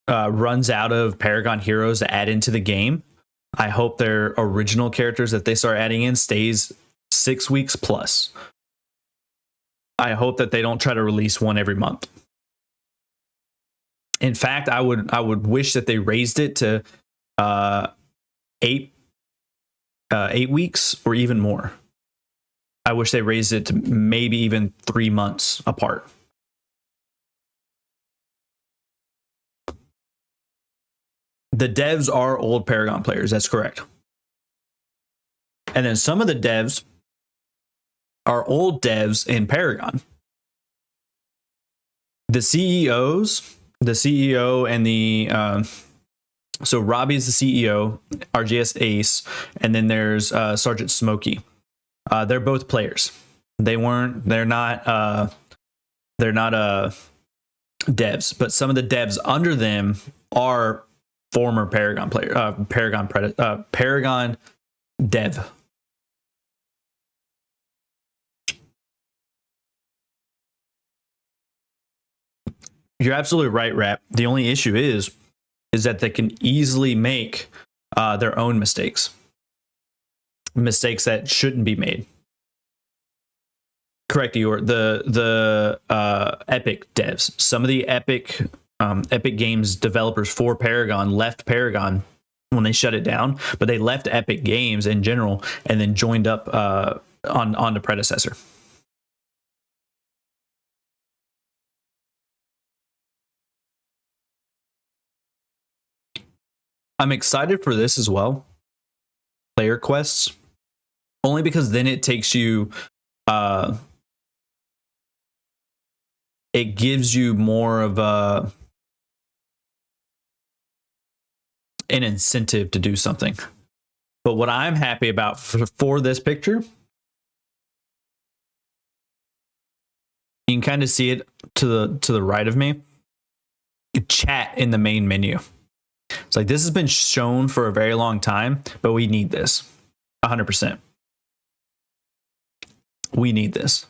runs out of Paragon heroes to add into the game, I hope their original characters that they start adding in stays 6 weeks plus. I hope that they don't try to release one every month. In fact, I would wish that they raised it to 8 weeks or even more. I wish they raised it to maybe even 3 months apart. The devs are old Paragon players. That's correct. And then some of the devs are old devs in Paragon. The CEOs, the CEO and the so Robbie's the CEO, RGS Ace, and then there's Sergeant Smokey. They're both players. They're not devs, but some of the devs under them are former Paragon player, Paragon dev. You're absolutely right, Rap. The only issue is that they can easily make their own mistakes that shouldn't be made. Correct, Eeyore. The Epic devs, some of the Epic Games developers for Paragon left Paragon when they shut it down, but they left Epic Games in general and then joined up on the Predecessor. I'm excited for this as well. Player quests, only because then it takes you, it gives you more of an incentive to do something. But what I'm happy about for this picture, you can kind of see it to the right of me. Chat in the main menu. It's like this has been shown for a very long time, but we need this 100%. We need this.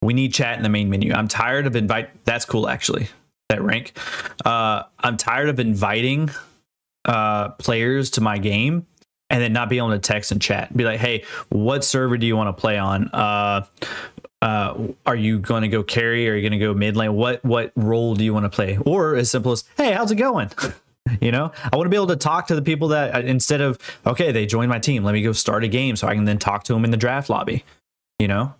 We need chat in the main menu. I'm tired of that's cool, actually, that rank. I'm tired of inviting players to my game and then not being able to text and chat. Be like, hey, what server do you want to play on? Are you going to go carry? Are you going to go mid lane? What role do you want to play? Or as simple as, hey, how's it going? You know, I want to be able to talk to the people that instead of, okay, they joined my team, let me go start a game so I can then talk to them in the draft lobby, you know?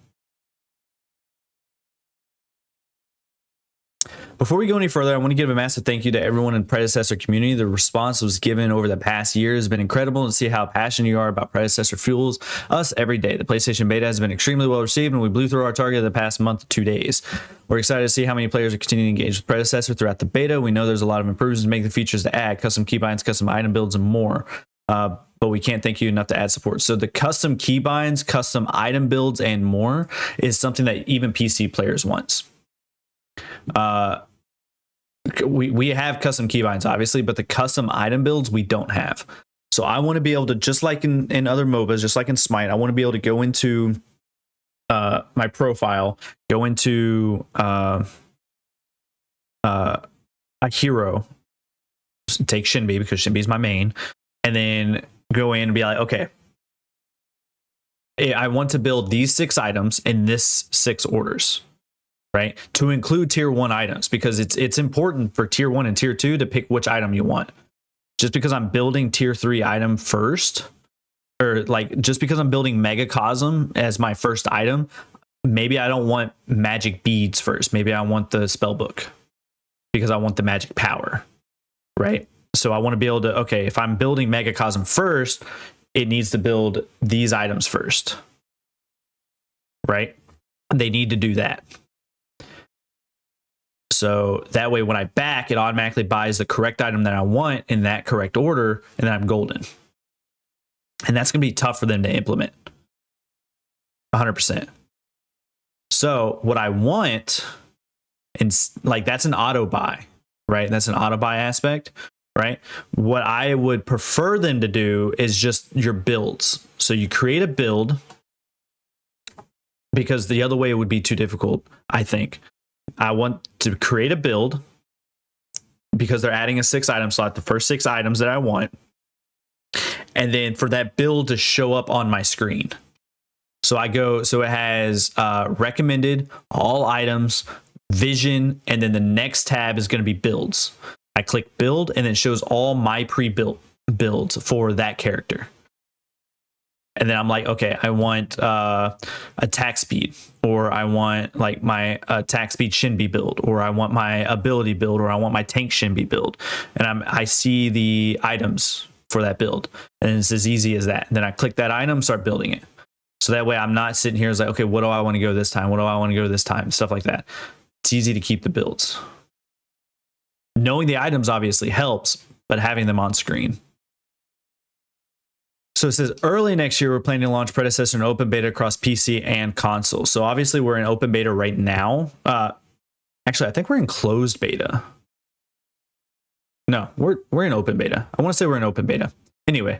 Before we go any further, I want to give a massive thank you to everyone in Predecessor community. The response was given over the past year has been incredible, to see how passionate you are about Predecessor fuels us every day. The PlayStation beta has been extremely well received, and we blew through our target the past month to 2 days. We're excited to see how many players are continuing to engage with Predecessor throughout the beta. We know there's a lot of improvements to make, the features to add, custom keybinds, custom item builds, and more. But we can't thank you enough to add support. So the custom keybinds, custom item builds, and more is something that even PC players want. We have custom keybinds, obviously, but the custom item builds we don't have. So I want to be able to, just like in other MOBAs, just like in Smite, I want to be able to go into my profile, go into a hero, take Shinbi because Shinbi is my main, and then go in and be like, okay, I want to build these 6 items in this 6 orders. Right, to include tier 1 items, because it's important for tier 1 and tier 2 to pick which item you want. Just because I'm building tier 3 item first, or like just because I'm building Megacosm as my first item, maybe I don't want magic beads first. Maybe I want the spell book because I want the magic power, right? So I want to be able to, okay, if I'm building Megacosm first, it needs to build these items first, right? They need to do that. So that way, when I back, it automatically buys the correct item that I want in that correct order, and then I'm golden. And that's going to be tough for them to implement. 100%. So what I want, and like that's an auto buy, right? That's an auto buy aspect, right? What I would prefer them to do is just your builds. So you create a build, because the other way would be too difficult, I think. I want to create a build because they're adding a 6 item slot, the first 6 items that I want. And then for that build to show up on my screen. So it has recommended, all items, vision, and then the next tab is going to be builds. I click build and it shows all my pre-built builds for that character. And then I'm like, okay, I want attack speed, or I want like my attack speed Shinbi build, or I want my ability build, or I want my tank Shinbi build. And I see the items for that build, and it's as easy as that. And then I click that item, start building it. So that way I'm not sitting here as like, okay, what do I want to go this time? What do I want to go this time? Stuff like that. It's easy to keep the builds. Knowing the items obviously helps, but having them on screen. So it says early next year, we're planning to launch Predecessor in open beta across PC and console. So obviously we're in open beta right now. Actually, I think we're in closed beta. No, we're in open beta. I want to say we're in open beta. Anyway,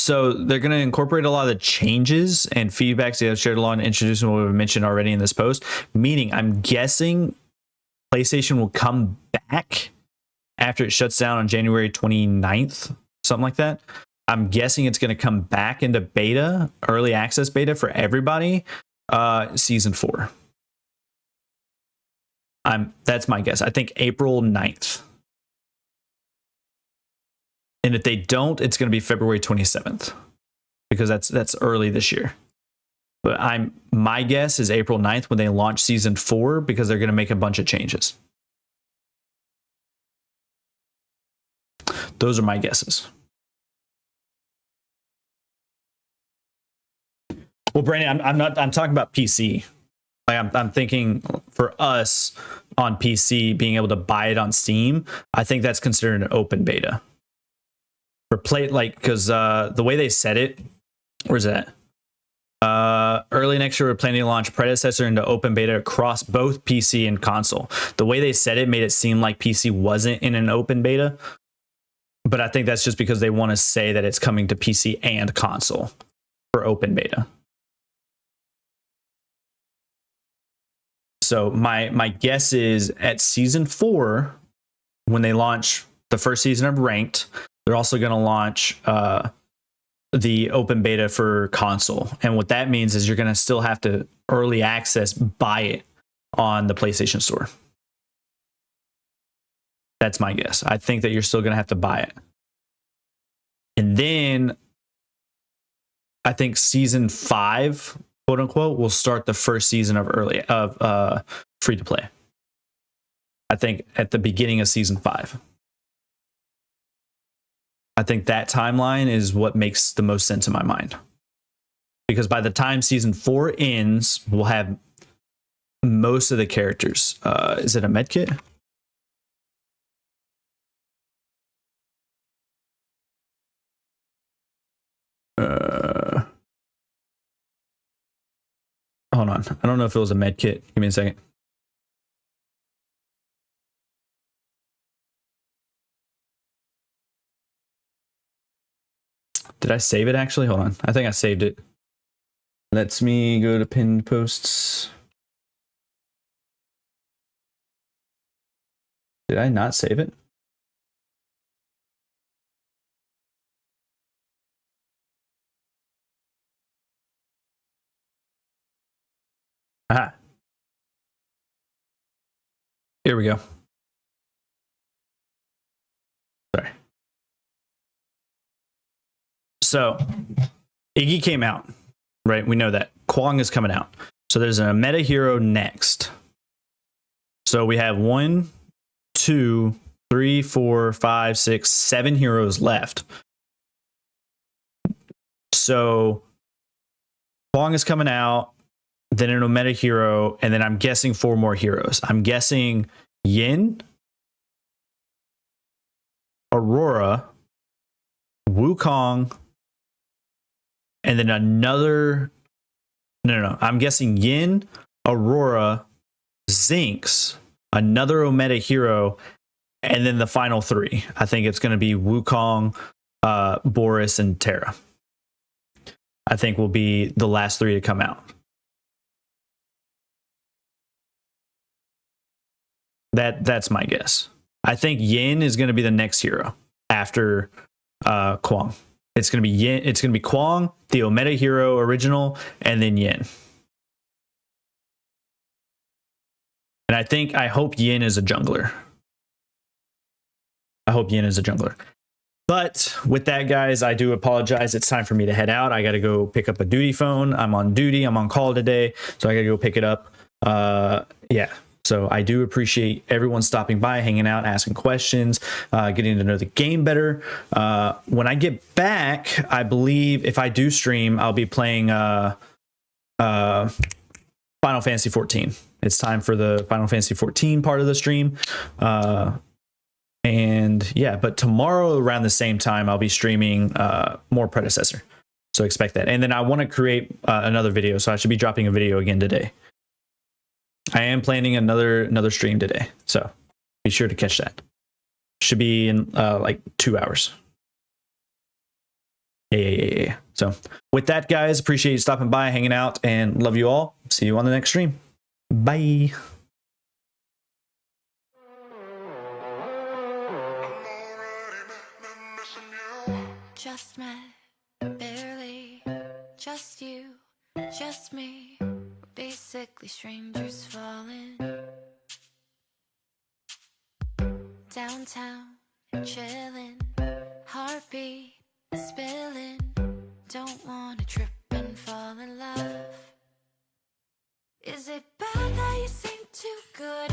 So they're going to incorporate a lot of the changes and feedbacks they have shared along and introducing what we've mentioned already in this post. Meaning, I'm guessing PlayStation will come back after it shuts down on January 29th, something like that. I'm guessing it's going to come back into beta, early access beta for everybody, season 4. That's my guess. I think April 9th. And if they don't, it's going to be February 27th because that's early this year. But my guess is April 9th when they launch season 4 because they're going to make a bunch of changes. Those are my guesses. Well, Brandon, I'm talking about PC. Like I'm thinking for us on PC being able to buy it on Steam, I think that's considered an open beta. For play, like, because the way they said it, where's that? Early next year, we're planning to launch Predecessor into open beta across both PC and console. The way they said it made it seem like PC wasn't in an open beta, but I think that's just because they want to say that it's coming to PC and console for open beta. So my guess is at season 4, when they launch the first season of Ranked, they're also going to launch the open beta for console. And what that means is you're going to still have to early access, buy it on the PlayStation Store. That's my guess. I think that you're still going to have to buy it. And then I think season 5, quote unquote, will start the first season of free to play. I think at the beginning of season 5. I think that timeline is what makes the most sense in my mind. Because by the time season 4 ends, we'll have most of the characters. Is it a medkit? Hold on. I don't know if it was a medkit. Give me a second. Did I save it actually? Hold on. I think I saved it. Lets me go to pinned posts. Did I not save it? Aha. Here we go. Sorry. So, Iggy came out, right? We know that. Kwong is coming out. So there's a meta hero next. So we have 1, 2, 3, 4, 5, 6, 7 heroes left. So Kwong is coming out, then a meta hero, and then I'm guessing 4 more heroes. I'm guessing Yin, Aurora, Wukong, and then another. No. I'm guessing Yin, Aurora, Zinx, another Omega hero, and then the final 3. I think it's going to be Wukong, Boris, and Terra. I think will be the last 3 to come out. That's my guess. I think Yin is going to be the next hero after Kwong. It's going to be Yin. It's going to be Kwong, the Omega hero original, and then Yin. And I hope Yin is a jungler. But with that, guys, I do apologize. It's time for me to head out. I got to go pick up a duty phone. I'm on duty. I'm on call today, so I got to go pick it up. Yeah. So I do appreciate everyone stopping by, hanging out, asking questions, getting to know the game better. When I get back, I believe if I do stream, I'll be playing Final Fantasy 14. It's time for the Final Fantasy 14 part of the stream. And yeah, but tomorrow around the same time, I'll be streaming more Predecessor. So expect that. And then I want to create another video. So I should be dropping a video again today. I am planning another stream today, so be sure to catch that. Should be in like 2 hours. Yeah. So with that, guys, appreciate you stopping by, hanging out, and love you all. See you on the next stream. Bye. Just met, barely, just you, just me. Basically strangers falling. Downtown, chilling, heartbeat spilling. Don't wanna trip and fall in love. Is it bad that you seem too good